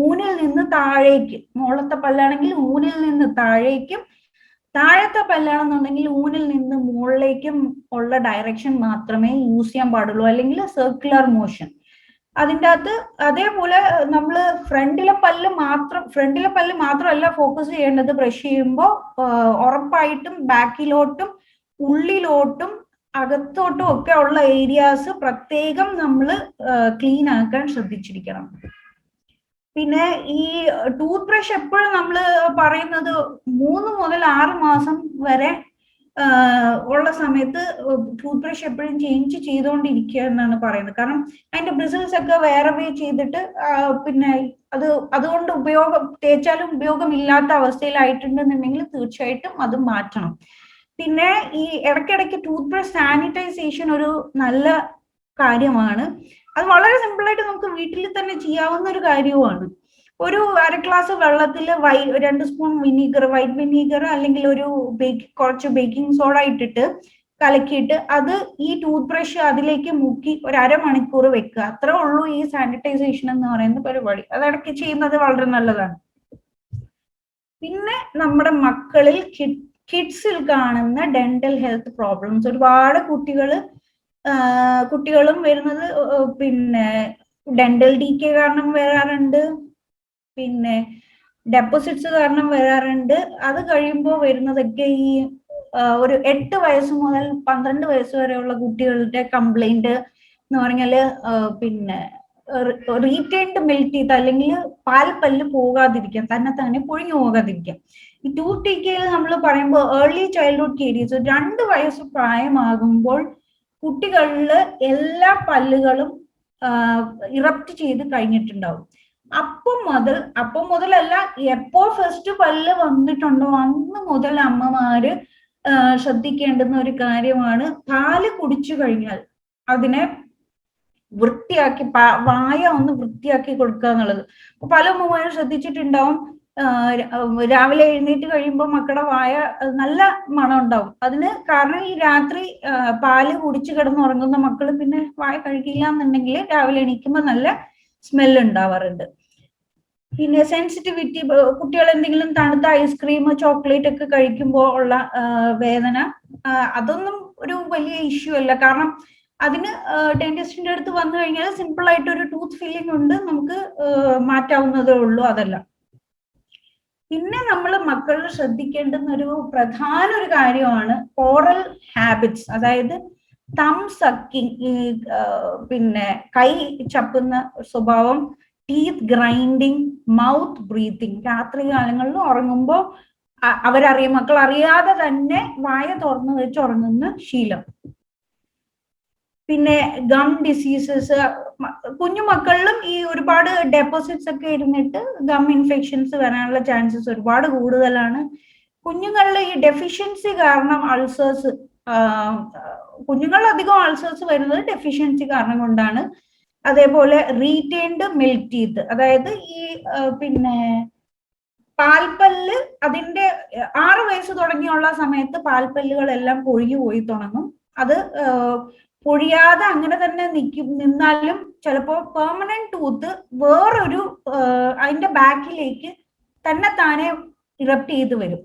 [SPEAKER 2] ഊനിൽ നിന്ന് താഴേക്ക്, മുകളത്തെ പല്ലാണെങ്കിൽ ഊനിൽ നിന്ന് താഴേക്കും, താഴത്തെ പല്ലാണെന്നുണ്ടെങ്കിൽ ഊനിൽ നിന്ന് മുകളിലേക്കും ഉള്ള ഡയറക്ഷൻ മാത്രമേ യൂസ് ചെയ്യാൻ പാടുള്ളൂ, അല്ലെങ്കിൽ സർക്കുലർ മോഷൻ. അതിൻ്റെ അകത്ത് അതേപോലെ നമ്മൾ ഫ്രണ്ടിലെ പല്ല് മാത്രമല്ല ഫോക്കസ് ചെയ്യേണ്ടത്. ബ്രഷ് ചെയ്യുമ്പോൾ ഉറപ്പായിട്ടും ബാക്കിലോട്ടും ഉള്ളിലോട്ടും അകത്തോട്ടും ഒക്കെ ഉള്ള ഏരിയാസ് പ്രത്യേകം നമ്മൾ ക്ലീൻ ആക്കാൻ ശ്രദ്ധിച്ചിരിക്കണം. പിന്നെ ഈ ടൂത്ത് ബ്രഷ് എപ്പോഴും നമ്മൾ പറയുന്നത് 3 മുതൽ 6 മാസം വരെ ഉള്ള സമയത്ത് ടൂത്ത് ബ്രഷ് എപ്പോഴും ചേഞ്ച് ചെയ്തുകൊണ്ടിരിക്കുക എന്നാണ് പറയുന്നത്. കാരണം അതിന്റെ ബ്രിസിൽസ് ഒക്കെ വേറെ വേ ചെയ്തിട്ട് പിന്നെ അതുകൊണ്ട് തേച്ചാലും ഉപയോഗമില്ലാത്ത അവസ്ഥയിലായിട്ടുണ്ടെന്നുണ്ടെങ്കിൽ തീർച്ചയായിട്ടും അത് മാറ്റണം. പിന്നെ ഈ ഇടയ്ക്കിടയ്ക്ക് ടൂത്ത് ബ്രഷ് സാനിറ്റൈസേഷൻ ഒരു നല്ല കാര്യമാണ്. അത് വളരെ സിമ്പിളായിട്ട് നമുക്ക് വീട്ടിൽ തന്നെ ചെയ്യാവുന്ന ഒരു കാര്യവുമാണ്. ഒരു 1/2 ഗ്ലാസ് വെള്ളത്തിൽ 2 സ്പൂൺ വിനീഗർ, വൈറ്റ് വിനീഗർ അല്ലെങ്കിൽ ഒരു കുറച്ച് ബേക്കിംഗ് സോഡ ഇട്ടിട്ട് കലക്കിയിട്ട് അത് ഈ ടൂത്ത് ബ്രഷ് അതിലേക്ക് മുക്കി ഒരു 1/2 മണിക്കൂർ വെക്കുക. അത്രേ ഉള്ളൂ ഈ സാനിറ്റൈസേഷൻ എന്ന് പറയുന്ന പരിപാടി. അതിടയ്ക്ക് ചെയ്യുന്നത് വളരെ നല്ലതാണ്. പിന്നെ നമ്മുടെ മക്കളിൽ കിഡ്സിൽ കാണുന്ന ഡെന്റൽ ഹെൽത്ത് പ്രോബ്ലംസ്, ഒരുപാട് കുട്ടികളും വരുന്നത് പിന്നെ ഡെന്റൽ ഡീകെ കാരണം വരാറുണ്ട്, പിന്നെ ഡെപ്പോസിറ്റ്സ് കാരണം വരാറുണ്ട്. അത് കഴിയുമ്പോൾ വരുന്നതൊക്കെ ഈ ഒരു 8 വയസ്സ് മുതൽ 12 വയസ്സ് വരെയുള്ള കുട്ടികളുടെ കംപ്ലൈന്റ് എന്ന് പറഞ്ഞാല് പിന്നെ റീറ്റൈൻഡ് മിൽക്ക് ടീത്ത് അല്ലെങ്കിൽ പാൽപ്പല്ല് പോകാതിരിക്കാം, തന്നെ പൊഴിഞ്ഞു പോകാതിരിക്കാം. ഈ ടൂത്ത് ഡീകെയിൽ നമ്മൾ പറയുമ്പോൾ ഏർലി ചൈൽഡ്ഹുഡ് കേരീസ് 2 വയസ്സ് പ്രായമാകുമ്പോൾ കുട്ടികളില് എല്ലാ പല്ലുകളും ഇറപ്റ്റ് ചെയ്ത് കഴിഞ്ഞിട്ടുണ്ടാവും. അപ്പം മുതലല്ല, എപ്പോ ഫസ്റ്റ് പല്ല് വന്നിട്ടുണ്ടോ അന്ന് മുതൽ അമ്മമാര് ശ്രദ്ധിക്കേണ്ടുന്ന ഒരു കാര്യമാണ് പാല് കുടിച്ചു കഴിഞ്ഞാൽ അതിനെ വൃത്തിയാക്കി വായ ഒന്ന് വൃത്തിയാക്കി കൊടുക്കുക എന്നുള്ളത്. പല അമ്മമാരും ശ്രദ്ധിച്ചിട്ടുണ്ടാവും, രാവിലെ എഴുന്നേറ്റ് കഴിയുമ്പോൾ മക്കളുടെ വായ നല്ല മണം ഉണ്ടാവും. അതിന് കാരണം ഈ രാത്രി പാല് കുടിച്ചു കിടന്നുറങ്ങുന്ന മക്കള് പിന്നെ വായ കഴുകില്ല എന്നുണ്ടെങ്കിൽ രാവിലെ എണീക്കുമ്പോൾ നല്ല സ്മെല്ല് ഉണ്ടാവാറുണ്ട്. പിന്നെ സെൻസിറ്റിവിറ്റി, കുട്ടികൾ എന്തെങ്കിലും തണുത്ത ഐസ്ക്രീം ചോക്ലേറ്റ് ഒക്കെ കഴിക്കുമ്പോൾ ഉള്ള വേദന, അതൊന്നും ഒരു വലിയ ഇഷ്യൂ അല്ല. കാരണം അതിന് ഡെന്റിസ്റ്റിന്റെ അടുത്ത് വന്നു കഴിഞ്ഞാൽ സിമ്പിൾ ആയിട്ട് ഒരു ടൂത്ത് ഫില്ലിംഗ് ഉണ്ട്, നമുക്ക് മാറ്റാവുന്നതേ ഉള്ളൂ. അതല്ല. പിന്നെ നമ്മൾ മക്കളിൽ ശ്രദ്ധിക്കേണ്ടുന്ന ഒരു പ്രധാന ഒരു കാര്യമാണ് ഓറൽ ഹാബിറ്റ്സ്, അതായത് തം സക്കിങ്, ഈ പിന്നെ കൈ ചപ്പുന്ന സ്വഭാവം, ടീത്ത് ഗ്രൈൻഡിങ്, മൗത്ത് ബ്രീത്തിങ്. രാത്രി കാലങ്ങളിൽ ഉറങ്ങുമ്പോൾ മക്കൾ അറിയാതെ തന്നെ വായ തുറന്നു വെച്ച് ഉറങ്ങുന്ന ശീലം. പിന്നെ ഗം ഡിസീസസ്, കുഞ്ഞുമക്കളിലും ഈ ഒരുപാട് ഡെപ്പോസിറ്റ്സ് ഒക്കെ ഇരുന്നിട്ട് ഗം ഇൻഫെക്ഷൻസ് വരാനുള്ള ചാൻസസ് ഒരുപാട് കൂടുതലാണ്. കുഞ്ഞുങ്ങളിൽ ഈ ഡെഫിഷ്യൻസി കാരണം അൾസേഴ്സ്, കുഞ്ഞുങ്ങളിൽ അധികം അൾസേഴ്സ് വരുന്നത് ഡെഫിഷ്യൻസി കാരണം കൊണ്ടാണ്. അതേപോലെ റീറ്റെയിൻഡ് മിൽക്ക് ടീത്ത്, അതായത് ഈ പിന്നെ പാൽപ്പല്ല് അതിന്റെ 6 വയസ്സ് തുടങ്ങിയുള്ള സമയത്ത് പാൽപ്പല്ലുകളെല്ലാം പൊഴിഞ്ഞു പോയി തുടങ്ങും. അത് പൊഴിയാതെ അങ്ങനെ തന്നെ നിന്നാലും ചിലപ്പോ പെർമനന്റ് ടൂത്ത് വേറൊരു അതിന്റെ ബാക്കിലേക്ക് താനെ ഇറപ്റ്റ് ചെയ്ത് വരും.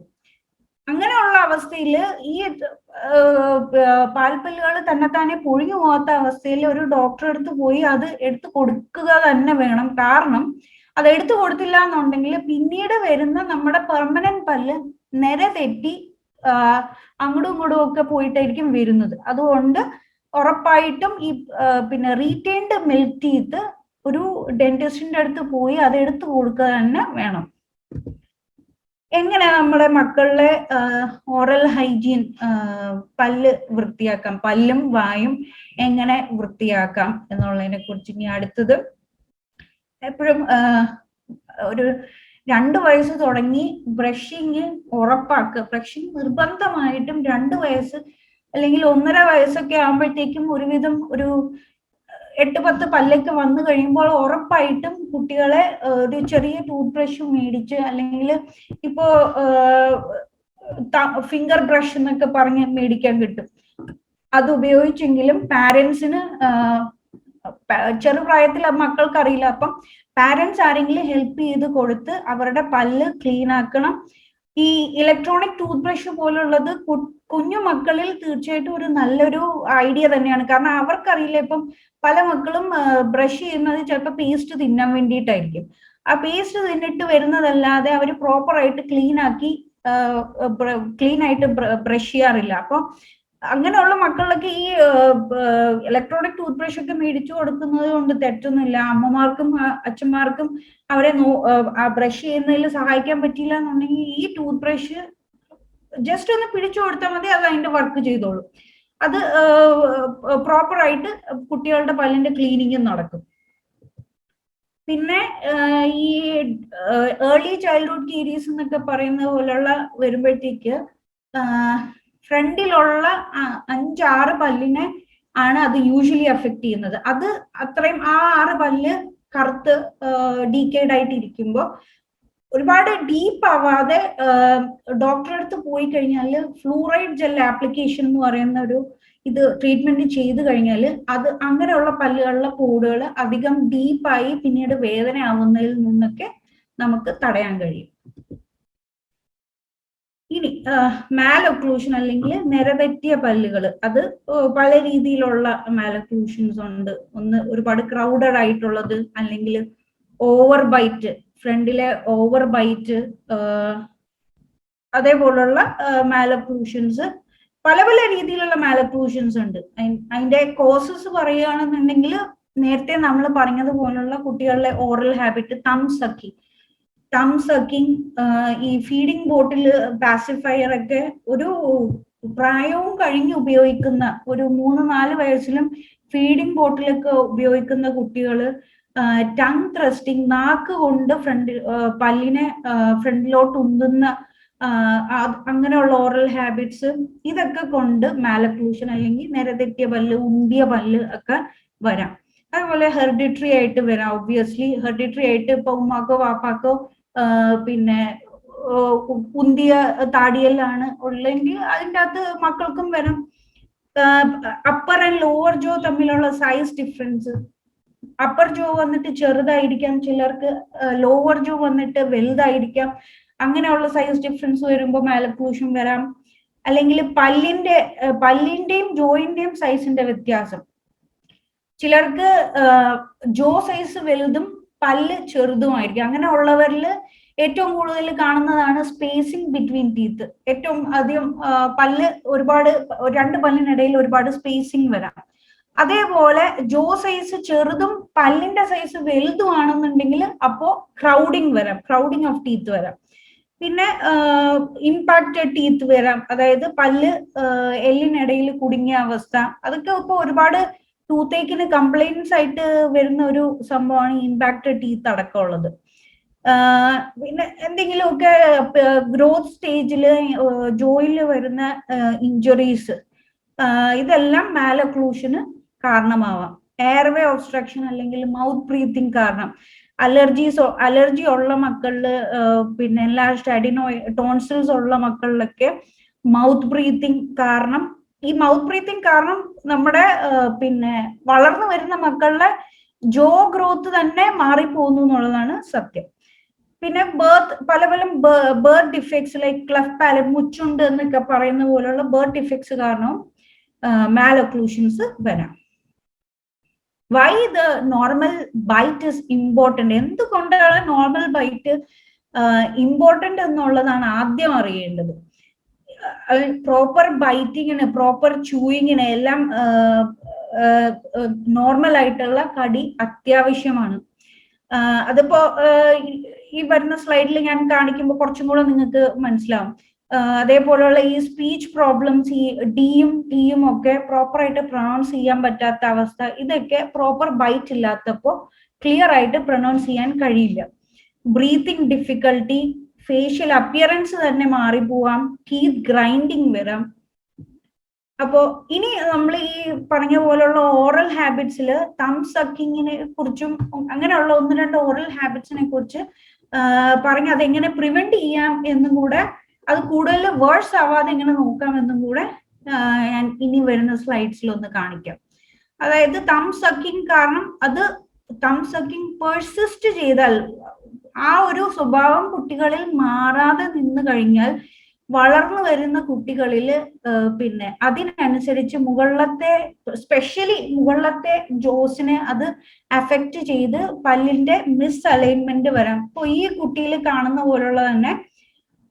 [SPEAKER 2] അങ്ങനെയുള്ള അവസ്ഥയിൽ ഈ പാൽപ്പല്ലുകൾ താനെ പൊഴിഞ്ഞു പോകാത്ത അവസ്ഥയിൽ ഒരു ഡോക്ടറെ അടുത്ത് പോയി അത് എടുത്തു കൊടുക്കുക തന്നെ വേണം. കാരണം അത് എടുത്തു കൊടുത്തില്ല എന്നുണ്ടെങ്കിൽ പിന്നീട് വരുന്ന നമ്മുടെ പെർമനന്റ് പല്ല് നിര തെറ്റി അങ്ങോട്ടും ഇങ്ങോട്ടും ഒക്കെ പോയിട്ടായിരിക്കും വരുന്നത്. അതുകൊണ്ട് ഉറപ്പായിട്ടും ഈ പിന്നെ റീറ്റെയിൻഡ് മിൽക്ക് ടീത്ത് ഒരു ഡെന്റിസ്റ്റിന്റെ അടുത്ത് പോയി അത് എടുത്തു കൊടുക്കുക തന്നെ വേണം. എങ്ങനെ നമ്മുടെ മക്കളുടെ ഓറൽ ഹൈജീൻ, പല്ല് വൃത്തിയാക്കാം, പല്ലും വായും എങ്ങനെ വൃത്തിയാക്കാം എന്നുള്ളതിനെ കുറിച്ച് ഇനി അടുത്തത്. എപ്പോഴും ഒരു 2 വയസ്സ് തുടങ്ങി ബ്രഷിങ് ഉറപ്പാക്കുക. ബ്രഷിങ് നിർബന്ധമായിട്ടും 2 വയസ്സ് അല്ലെങ്കിൽ 1.5 വയസ്സൊക്കെ ആകുമ്പോഴത്തേക്കും ഒരുവിധം ഒരു 8-10 പല്ലൊക്കെ വന്നു കഴിയുമ്പോൾ ഉറപ്പായിട്ടും കുട്ടികളെ ഒരു ചെറിയ ടൂത്ത് ബ്രഷ് മേടിച്ച്, അല്ലെങ്കിൽ ഇപ്പോ ഫിംഗർ ബ്രഷ് എന്നൊക്കെ പറഞ്ഞ് മേടിക്കാൻ കിട്ടും, അത് ഉപയോഗിച്ചെങ്കിലും പാരന്റ്സിന് ചെറുപ്രായത്തിൽ മക്കൾക്ക് അറിയില്ല. അപ്പം പാരന്റ്സ് ആരെങ്കിലും ഹെൽപ്പ് ചെയ്ത് കൊടുത്ത് അവരുടെ പല്ല് ക്ലീൻ ആക്കണം. ഈ ഇലക്ട്രോണിക് ടൂത്ത് ബ്രഷ് പോലുള്ളത് കുഞ്ഞു മക്കളിൽ തീർച്ചയായിട്ടും ഒരു നല്ലൊരു ഐഡിയ തന്നെയാണ്. കാരണം അവർക്കറിയില്ല, ഇപ്പം പല മക്കളും ബ്രഷ് ചെയ്യുന്നത് ചിലപ്പോൾ പേസ്റ്റ് തിന്നാൻ വേണ്ടിയിട്ടായിരിക്കും. ആ പേസ്റ്റ് തിന്നിട്ട് വരുന്നതല്ലാതെ അവർ പ്രോപ്പർ ആയിട്ട് ക്ലീൻ ആയിട്ട് ബ്രഷ് ചെയ്യാറില്ല. അപ്പൊ അങ്ങനെയുള്ള മക്കളിലൊക്കെ ഈ ഇലക്ട്രോണിക് ടൂത്ത് ബ്രഷ് ഒക്കെ മേടിച്ചു കൊടുക്കുന്നത് കൊണ്ട് തെറ്റൊന്നുമില്ല. അമ്മമാർക്കും അച്ഛന്മാർക്കും അവരെ ബ്രഷ് ചെയ്യുന്നതിൽ സഹായിക്കാൻ പറ്റിയില്ല എന്നുണ്ടെങ്കിൽ ഈ ടൂത്ത് ബ്രഷ് ജസ്റ്റ് ഒന്ന് പിടിച്ചു കൊടുത്താൽ മതി, അത് അതിന്റെ വർക്ക് ചെയ്തോളൂ. അത് പ്രോപ്പർ ആയിട്ട് കുട്ടികളുടെ പല്ലിന്റെ ക്ലീനിങ് നടക്കും. പിന്നെ ഈ ഏർലി ചൈൽഡ്ഹുഡ് കീരീസ് എന്നൊക്കെ പറയുന്ന പോലുള്ള വരുമ്പോഴത്തേക്ക് ഫ്രണ്ടിലുള്ള 5-6 പല്ലിനെ ആണ് അത് യൂഷ്വലി അഫക്ട് ചെയ്യുന്നത്. അത് അത്രയും ആ 6 പല്ല് കറുത്ത് ഡീക്കേഡ് ആയിട്ട് ഇരിക്കുമ്പോൾ ഒരുപാട് ഡീപ്പ് ആവാതെ ഡോക്ടറെ അടുത്ത് പോയി കഴിഞ്ഞാൽ ഫ്ലൂറൈഡ് ജെൽ ആപ്ലിക്കേഷൻ എന്ന് പറയുന്ന ഒരു ഇത് ട്രീറ്റ്മെന്റ് ചെയ്ത് കഴിഞ്ഞാൽ അത് അങ്ങനെയുള്ള പല്ലുകളിലെ കൂടുകൾ അധികം ഡീപ്പായി പിന്നീട് വേദന ആവുന്നതിൽ നിന്നൊക്കെ നമുക്ക് തടയാൻ കഴിയും. ഇനി മാലൊക്ലൂഷൻ അല്ലെങ്കിൽ നിരതെറ്റിയ പല്ലുകൾ, അത് പല രീതിയിലുള്ള മാലൊക്ലൂഷൻസ് ഉണ്ട്. ഒന്ന് ഒരുപാട് ക്രൗഡഡ് ആയിട്ടുള്ളത്, അല്ലെങ്കിൽ ഓവർ ബൈറ്റ്, ഫ്രണ്ടിലെ ഓവർ ബൈറ്റ്, അതേപോലുള്ള മാലൊക്ലൂഷൻസ്, പല പല രീതിയിലുള്ള മാലൊക്ലൂഷൻസ് ഉണ്ട്. അതിന്റെ കോസസ് പറയുകയാണെന്നുണ്ടെങ്കിൽ നേരത്തെ നമ്മൾ പറഞ്ഞതുപോലുള്ള കുട്ടികളിലെ ഓറൽ ഹാബിറ്റ്, തം സക്കിങ്, ഈ ഫീഡിംഗ് ബോട്ടിൽ പാസിഫയർ ഒക്കെ ഒരു പ്രായവും കഴിഞ്ഞ് ഉപയോഗിക്കുന്ന, ഒരു 3-4 വയസ്സിലും ഫീഡിംഗ് ബോട്ടിലൊക്കെ ഉപയോഗിക്കുന്ന കുട്ടികള് ടങ് ത്രസ്റ്റിംഗ്, നാക്ക് കൊണ്ട് പല്ലിനെ ഫ്രണ്ടിലോട്ട് ഉന്തുന്ന അങ്ങനെയുള്ള ഓറൽ ഹാബിറ്റ്സ്, ഇതൊക്കെ കൊണ്ട് മാലൊക്ലൂഷൻ അല്ലെങ്കിൽ നിരതെറ്റിയ പല്ല്, ഉന്തിയ പല്ല് ഒക്കെ വരാം. അതുപോലെ ഹെറിഡിറ്ററി ആയിട്ട് വരാം. ഒബ്വിയസ്ലി ഹെറിഡിറ്ററി ആയിട്ട് ഇപ്പൊ ഉമ്മാക്കോ വാപ്പാക്കോ പിന്നെ ഉന്തിയ താടിയല്ലാണ് ഉള്ളെങ്കിൽ അതിൻ്റെ അകത്ത് മക്കൾക്കും വരാം. അപ്പർ ആൻഡ് ലോവർ ജോ തമ്മിലുള്ള സൈസ് ഡിഫറൻസ്, അപ്പർ ജോ വന്നിട്ട് ചെറുതായിരിക്കാം ചിലർക്ക്, ലോവർ ജോ വന്നിട്ട് വലുതായിരിക്കാം. അങ്ങനെയുള്ള സൈസ് ഡിഫറൻസ് വരുമ്പോൾ മാലൊക്ലൂഷൻ വരാം. അല്ലെങ്കിൽ പല്ലിന്റെയും ജോയിന്റെയും സൈസിന്റെ വ്യത്യാസം, ചിലർക്ക് ജോ സൈസ് വലുതും പല്ല് ചെറുതുമായിരിക്കും. അങ്ങനെ ഉള്ളവരിൽ ഏറ്റവും കൂടുതൽ കാണുന്നതാണ് സ്പേസിങ് ബിറ്റ്വീൻ ടീത്ത്. ഏറ്റവും അധികം പല്ല് ഒരുപാട്, 2 പല്ലിനിടയിൽ ഒരുപാട് സ്പേസിങ് വരാം. അതേപോലെ ജോ സൈസ് ചെറുതും പല്ലിന്റെ സൈസ് വലുതുമാണെന്നുണ്ടെങ്കിൽ അപ്പോ ക്രൗഡിങ് വരാം, ക്രൗഡിങ് ഓഫ് ടീത്ത് വരാം. പിന്നെ ഇമ്പാക്റ്റഡ് ടീത്ത് വരാം, അതായത് പല്ല് എല്ലിനിടയിൽ കുടുങ്ങിയ അവസ്ഥ. അതൊക്കെ ഇപ്പൊ ഒരുപാട് ടൂത്തേക്കിന് കംപ്ലൈൻസ് ആയിട്ട് വരുന്ന ഒരു സംഭവമാണ് ഇമ്പാക്റ്റഡ് ടീത്ത് അടക്കമുള്ളത്. പിന്നെ എന്തെങ്കിലുമൊക്കെ ഗ്രോത്ത് സ്റ്റേജില് ജോയില് വരുന്ന ഇഞ്ചുറീസ്, ഇതെല്ലാം മാലൊക്ലൂഷന് കാരണമാവാം. എയർവേ ഒബ്സ്ട്രക്ഷൻ അല്ലെങ്കിൽ മൗത്ത് ബ്രീത്തിങ് കാരണം, അലർജി ഉള്ള മക്കളില്, പിന്നെ ടോൺസിൽസ് ഉള്ള മക്കളിലൊക്കെ മൗത്ത് ബ്രീത്തിങ് കാരണം, ഈ മൗത്ത് ബ്രീത്തിങ് കാരണം നമ്മുടെ പിന്നെ വളർന്നു വരുന്ന മക്കളുടെ ജോ ഗ്രോത്ത് തന്നെ മാറിപ്പോകുന്നു എന്നുള്ളതാണ് സത്യം. പിന്നെ പല birth defects like cleft palate, മുച്ചുണ്ട് എന്നൊക്കെ പറയുന്ന പോലുള്ള ബർത്ത് ഡിഫക്ട്സ് കാരണവും മാലൊക്ലൂഷൻസ് വരാം. Why the normal bite is important, എന്തുകൊണ്ടാണ് നോർമൽ ബൈറ്റ് ഇമ്പോർട്ടന്റ് എന്നുള്ളതാണ് ആദ്യം അറിയേണ്ടത്. പ്രോപ്പർ ബൈറ്റിങ്ങിന്, പ്രോപ്പർ ചൂയിങ്ങിന് എല്ലാം നോർമൽ ആയിട്ടുള്ള കടി അത്യാവശ്യമാണ്. അതിപ്പോ ഈ വരുന്ന സ്ലൈഡിൽ ഞാൻ കാണിക്കുമ്പോൾ കുറച്ചും കൂടെ നിങ്ങൾക്ക് മനസ്സിലാവും. അതേപോലെയുള്ള ഈ സ്പീച്ച് പ്രോബ്ലംസ്, ഈ ഡിയും ടിയും ഒക്കെ പ്രോപ്പറായിട്ട് പ്രൊനൗൺസ് ചെയ്യാൻ പറ്റാത്ത അവസ്ഥ, ഇതൊക്കെ പ്രോപ്പർ ബൈറ്റ് ഇല്ലാത്തപ്പോ ക്ലിയർ ആയിട്ട് പ്രൊനൗൺസ് ചെയ്യാൻ കഴിയില്ല. ബ്രീത്തിങ് ഡിഫിക്കൽട്ടി, ഫേഷ്യൽ അപ്പിയറൻസ് തന്നെ മാറിപ്പോവാം, ടീത്ത് ഗ്രൈൻഡിങ് വരാം. അപ്പോ ഇനി നമ്മൾ ഈ പറഞ്ഞ പോലുള്ള ഓറൽ ഹാബിറ്റ്സിൽ തം സക്കിങ്ങിനെ കുറിച്ചും അങ്ങനെയുള്ള 1-2 ഓറൽ ഹാബിറ്റ്സിനെ കുറിച്ച് പറഞ്ഞ് അതെങ്ങനെ പ്രിവെന്റ് ചെയ്യാം എന്നും കൂടെ, അത് കൂടുതൽ വേഴ്സ് ആവാതെ എങ്ങനെ നോക്കാം എന്നും കൂടെ ഞാൻ ഇനി വരുന്ന സ്ലൈഡ്സിൽ ഒന്ന് കാണിക്കാം. അതായത് തം സക്കിങ് കാരണം, അത് തം സക്കിങ് പെർസിസ്റ്റ് ചെയ്താൽ, ആ ഒരു സ്വഭാവം കുട്ടികളിൽ മാറാതെ നിന്ന് കഴിഞ്ഞാൽ വളർന്നു വരുന്ന കുട്ടികളിൽ പിന്നെ അതിനനുസരിച്ച് സ്പെഷ്യലി മുകളിലത്തെ ജോസിനെ അത് അഫക്റ്റ് ചെയ്ത് പല്ലിന്റെ മിസ് അലൈൻമെന്റ് വരാം. അപ്പൊ ഈ കുട്ടിയിൽ കാണുന്ന പോലുള്ള തന്നെ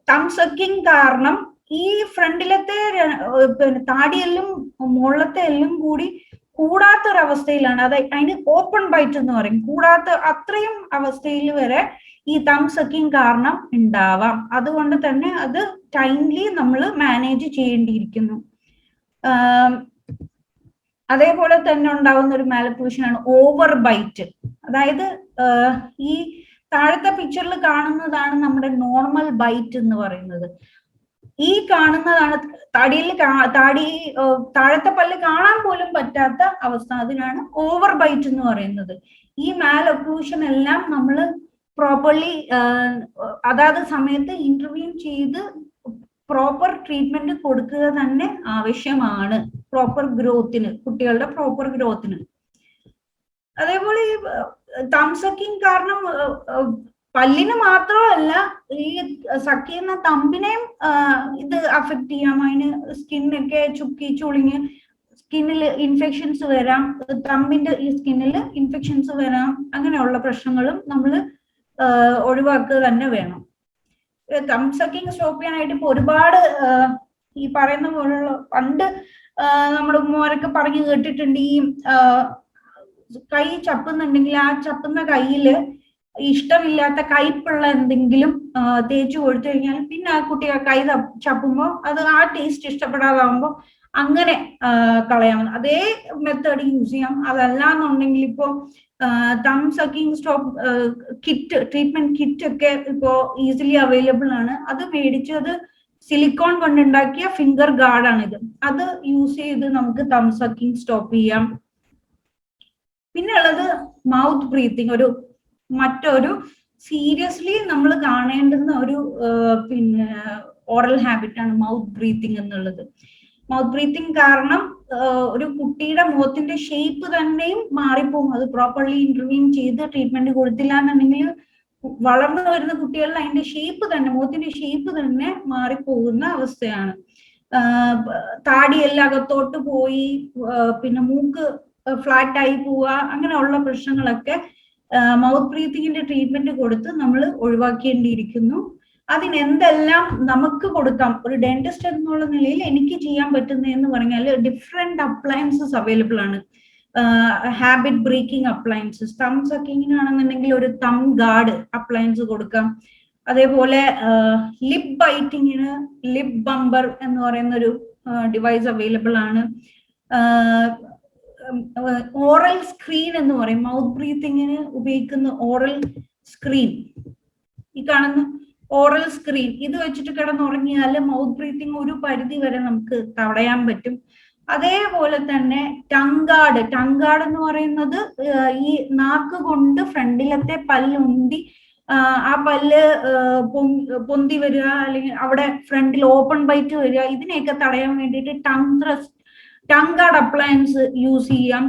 [SPEAKER 2] തം സക്കിങ് കാരണം ഈ ഫ്രണ്ടിലത്തെ പിന്നെ താടിയെല്ലും മുകളിലത്തെ എല്ലും കൂടി കൂടാത്തൊരവസ്ഥയിലാണ്. അതിന് ഓപ്പൺ ബൈറ്റ് എന്ന് പറയും. കൂടാത്ത അത്രയും അവസ്ഥയിൽ വരെ ഈ തം സക്കിങ് കാരണം ഉണ്ടാവാം. അതുകൊണ്ട് തന്നെ അത് ടൈംലി നമ്മൾ മാനേജ് ചെയ്യേണ്ടിയിരിക്കുന്നു. അതേപോലെ തന്നെ ഉണ്ടാവുന്ന ഒരു മാലൊക്ലൂഷൻ ആണ് ഓവർ ബൈറ്റ്. അതായത് ഈ താഴത്തെ പിക്ചറിൽ കാണുന്നതാണ് നമ്മുടെ നോർമൽ ബൈറ്റ് എന്ന് പറയുന്നത്. ഈ കാണുന്നതാണ് താടിയിൽ താഴത്തെ പല്ല് കാണാൻ പോലും പറ്റാത്ത അവസ്ഥ. അതിനാണ് ഓവർ ബൈറ്റ് എന്ന് പറയുന്നത്. ഈ മാൽ ഒക്ലൂഷൻ എല്ലാം നമ്മൾ പ്രോപ്പർലി അതാത് സമയത്ത് ഇന്റർവ്യൂ ചെയ്ത് പ്രോപ്പർ ട്രീറ്റ്മെന്റ് കൊടുക്കുക തന്നെ ആവശ്യമാണ് പ്രോപ്പർ ഗ്രോത്തിന്, കുട്ടികളുടെ പ്രോപ്പർ ഗ്രോത്തിന്. അതേപോലെ ഈ തംസക്കിങ് കാരണം പല്ലിന് മാത്രമല്ല, ഈ സക്ക് ചെയ്യുന്ന തമ്പിനെയും ഇത് അഫക്ട് ചെയ്യാം. അതിന് സ്കിന്നൊക്കെ ചുക്കി ചുളിഞ്ഞ് സ്കിന്നിൽ ഇൻഫെക്ഷൻസ് വരാം, തമ്പിന്റെ ഈ സ്കിന്നിൽ ഇൻഫെക്ഷൻസ് വരാം. അങ്ങനെയുള്ള പ്രശ്നങ്ങളും നമ്മൾ ഒഴിവാക്കുക തന്നെ വേണം. തംസക്കിങ് സ്റ്റോപ്പ് ചെയ്യാനായിട്ട് ഇപ്പൊ ഒരുപാട് ഈ പറയുന്ന പോലുള്ള പണ്ട് നമ്മുടെ ഉമ്മമാരൊക്കെ പറഞ്ഞു കേട്ടിട്ടുണ്ട്, ഈ കൈ ചപ്പുന്നുണ്ടെങ്കിൽ ആ ചപ്പുന്ന കയ്യില് ഇഷ്ടമില്ലാത്ത കയ്പുള്ള എന്തെങ്കിലും തേച്ചു കൊടുത്തു കഴിഞ്ഞാൽ പിന്നെ ആ കുട്ടി ആ കൈ ചപ്പുമ്പോൾ അത് ആ ടേസ്റ്റ് ഇഷ്ടപ്പെടാതാവുമ്പോൾ അങ്ങനെ കളയാം. അതേ മെത്തേഡ് യൂസ് ചെയ്യാം. അതല്ല എന്നുണ്ടെങ്കിൽ ഇപ്പോ തം sucking stop kit, treatment kit ഒക്കെ ഇപ്പോ ഈസിലി അവൈലബിൾ ആണ്. അത് മേടിച്ച്, അത് സിലിക്കോൺ കൊണ്ടുണ്ടാക്കിയ ഫിംഗർ ഗാർഡാണിത്. അത് യൂസ് ചെയ്ത് നമുക്ക് തം സക്കിങ് സ്റ്റോപ്പ് ചെയ്യാം. പിന്നെ ഉള്ളത് മൗത്ത് ബ്രീത്തിങ്, മറ്റൊരു സീരിയസ്ലി നമ്മൾ കാണേണ്ടുന്ന ഒരു പിന്നെ ഓറൽ ഹാബിറ്റ് ആണ് മൗത്ത് ബ്രീത്തിങ് എന്നുള്ളത്. മൗത്ത് ബ്രീത്തിങ് കാരണം ഒരു കുട്ടിയുടെ മുഖത്തിന്റെ ഷേപ്പ് തന്നെയും മാറിപ്പോകും. അത് പ്രോപ്പർലി ഇന്റർവ്യൂൻ ചെയ്ത് ട്രീറ്റ്മെന്റ് കൊടുത്തില്ല എന്നുണ്ടെങ്കിൽ വളർന്നു വരുന്ന കുട്ടികളിൽ അതിന്റെ ഷേപ്പ് തന്നെ, മുഖത്തിന്റെ ഷേപ്പ് തന്നെ മാറിപ്പോകുന്ന അവസ്ഥയാണ്. താടിയെല്ലാം അകത്തോട്ട് പോയി പിന്നെ മൂക്ക് ഫ്ലാറ്റ് ആയി പോവുക, അങ്ങനെയുള്ള പ്രശ്നങ്ങളൊക്കെ മൗത്ത് ബ്രീത്തിങ്ങിന്റെ ട്രീറ്റ്മെന്റ് കൊടുത്ത് നമ്മൾ ഒഴിവാക്കേണ്ടിയിരിക്കുന്നു. അതിനെന്തെല്ലാം നമുക്ക് കൊടുക്കാം, ഒരു ഡെന്റിസ്റ്റ് എന്നുള്ള നിലയിൽ എനിക്ക് ചെയ്യാൻ പറ്റുന്നതെന്ന് പറഞ്ഞാൽ ഡിഫറെന്റ് അപ്ലയൻസസ് അവൈലബിൾ ആണ്. ഹാബിറ്റ് ബ്രേക്കിംഗ് അപ്ലയൻസസ്, തം സക്കിങ്ങിനാണെന്നുണ്ടെങ്കിൽ ഒരു തം ഗാർഡ് അപ്ലയൻസ് കൊടുക്കാം. അതേപോലെ ലിപ് ബൈറ്റിങ്ങിന് ലിപ് ബമ്പർ എന്ന് പറയുന്ന ഒരു ഡിവൈസ് അവൈലബിൾ ആണ്. ഓറൽ സ്ക്രീൻ എന്ന് പറയും, മൗത്ത് ബ്രീത്തിങ്ങിന് ഉപയോഗിക്കുന്ന ഓറൽ സ്ക്രീൻ, ഈ കാണുന്ന ഓറൽ സ്ക്രീൻ, ഇത് വെച്ചിട്ട് കിടന്നുറങ്ങിയാൽ മൗത്ത് ബ്രീത്തിങ് ഒരു പരിധി വരെ നമുക്ക് തടയാൻ പറ്റും. അതേപോലെ തന്നെ ടങ്കാർഡ് എന്ന് പറയുന്നത് ഈ നാക്ക് കൊണ്ട് ഫ്രണ്ടിലത്തെ പല്ലുന്തി ആ പല്ല് പൊന്തി വരിക, അല്ലെങ്കിൽ അവിടെ ഫ്രണ്ടിൽ ഓപ്പൺ ബൈറ്റ് വരിക, ഇതിനെയൊക്കെ തടയാൻ വേണ്ടിയിട്ട് ടങ് ഗാർഡ് അപ്ലയൻസ് യൂസ് ചെയ്യാം.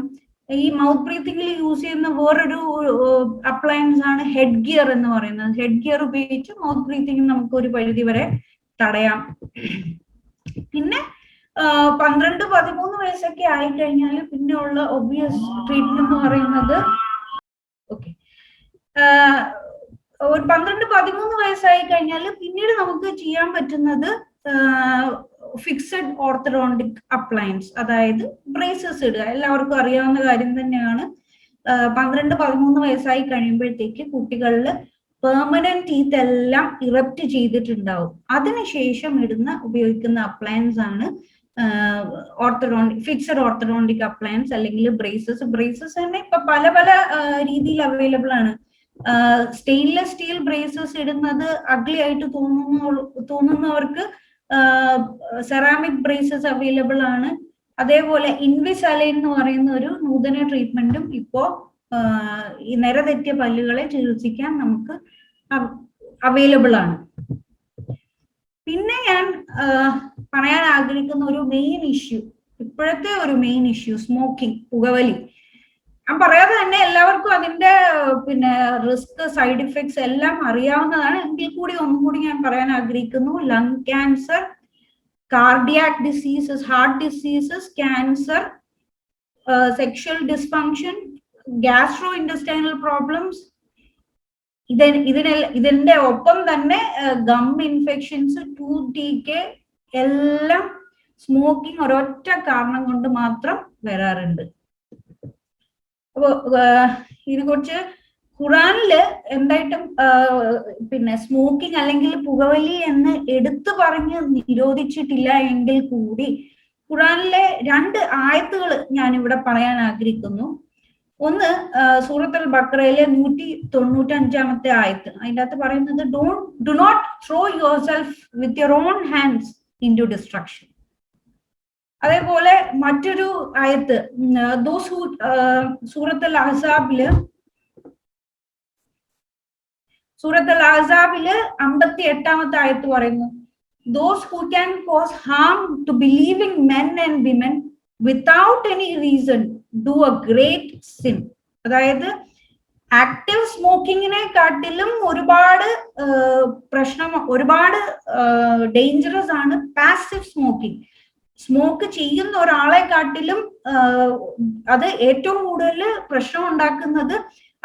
[SPEAKER 2] ഈ മൗത്ത് ബ്രീത്തിങ്ങിൽ യൂസ് ചെയ്യുന്ന വേറൊരു അപ്ലയൻസ് ആണ് ഹെഡ് ഗിയർ എന്ന് പറയുന്നത്. ഹെഡ് ഗിയർ ഉപയോഗിച്ച് മൗത്ത് ബ്രീത്തിങ് നമുക്ക് ഒരു പരിധി വരെ തടയാം. പിന്നെ 12-13 വയസ്സൊക്കെ ആയിക്കഴിഞ്ഞാൽ പിന്നെ ഉള്ള ഒബ്വിയസ് ട്രീറ്റ്മെന്റ് എന്ന് പറയുന്നത്, ഓക്കെ, ഒരു 12-13 വയസ്സായി കഴിഞ്ഞാൽ പിന്നീട് നമുക്ക് ചെയ്യാൻ പറ്റുന്നത് ഫിക്സഡ് ഓർത്തഡോണ്ടിക് അപ്ലയൻസ്, അതായത് ബ്രേസസ് ഇടുക. എല്ലാവർക്കും അറിയാവുന്ന കാര്യം തന്നെയാണ്. 12-13 വയസ്സായി കഴിയുമ്പോഴത്തേക്ക് കുട്ടികളിൽ പെർമനന്റ് ടീത്ത് എല്ലാം ഇറപ്റ്റ് ചെയ്തിട്ടുണ്ടാവും. അതിനുശേഷം ഉപയോഗിക്കുന്ന അപ്ലയൻസ് ആണ് ഫിക്സഡ് ഓർത്തഡോണ്ടിക് അപ്ലയൻസ് അല്ലെങ്കിൽ ബ്രേസസ് തന്നെ ഇപ്പൊ പല പല രീതിയിൽ അവൈലബിൾ ആണ്. സ്റ്റെയിൻലെസ് സ്റ്റീൽ ബ്രേസസ് ഇടുന്നത് അഗ്ലി ആയിട്ട് തോന്നുന്നവർക്ക് സെറാമിക് ബ്രേസസ് അവൈലബിൾ ആണ്. അതേപോലെ ഇൻവിസലൈൻ എന്ന് പറയുന്ന ഒരു നൂതന ട്രീറ്റ്മെന്റും ഇപ്പോ ഈ നിരതെറ്റിയ പല്ലുകളെ ചികിത്സിക്കാൻ നമുക്ക് അവൈലബിൾ ആണ്. പിന്നെ ഞാൻ പറയാൻ ആഗ്രഹിക്കുന്ന ഒരു മെയിൻ ഇഷ്യൂ, ഇപ്പോഴത്തെ ഒരു മെയിൻ ഇഷ്യൂ, സ്മോക്കിംഗ്, പുകവലി. ഞാൻ പറയാതെ തന്നെ എല്ലാവർക്കും അതിന്റെ പിന്നെ റിസ്ക്, സൈഡ് ഇഫക്ട്സ് എല്ലാം അറിയാവുന്നതാണ്. എങ്കിൽ കൂടി ഒന്നും കൂടി ഞാൻ പറയാൻ ആഗ്രഹിക്കുന്നു. Lung cancer, cardiac diseases, heart diseases, cancer, sexual dysfunction, gastro intestinal problems, ഇതിന്റെ ഒപ്പം തന്നെ ഗം ഇൻഫെക്ഷൻസ്, ടൂത്ത് ഡീകേ എല്ലാം സ്മോക്കിംഗ് ഒരൊറ്റ കാരണം കൊണ്ട് മാത്രം വരാറുണ്ട്. അപ്പൊ ഇതിനെക്കുറിച്ച് ഖുറാനില് എന്തായിട്ടും പിന്നെ സ്മോക്കിംഗ് അല്ലെങ്കിൽ പുകവലി എന്ന് എടുത്തു പറഞ്ഞ് നിരോധിച്ചിട്ടില്ല എങ്കിൽ കൂടി ഖുറാനിലെ 2 ആയത്തുകൾ ഞാൻ ഇവിടെ പറയാൻ ആഗ്രഹിക്കുന്നു. ഒന്ന് സൂറത്തുൽ ബഖറയിലെ 195 ആയത്ത്, അതിൻ്റെ അകത്ത് പറയുന്നത് do not throw yourself with your own hands into destruction. അതേപോലെ മറ്റൊരു ആയത്ത് സൂറത്തുൽ അഹ്സാബില് 58 ആയത്ത് പറയുന്നു, those who can cause harm to believing men and women without any reason do a great sin. അതായത് ആക്റ്റീവ് സ്മോക്കിങ്ങിനെ കാട്ടിലും ഒരുപാട് ഡേഞ്ചറസ് ആണ് പാസീവ് സ്മോക്കിംഗ്. സ്മോക്ക് ചെയ്യുന്ന ഒരാളെ കാട്ടിലും അത് ഏറ്റവും കൂടുതൽ പ്രശ്നം ഉണ്ടാക്കുന്നത്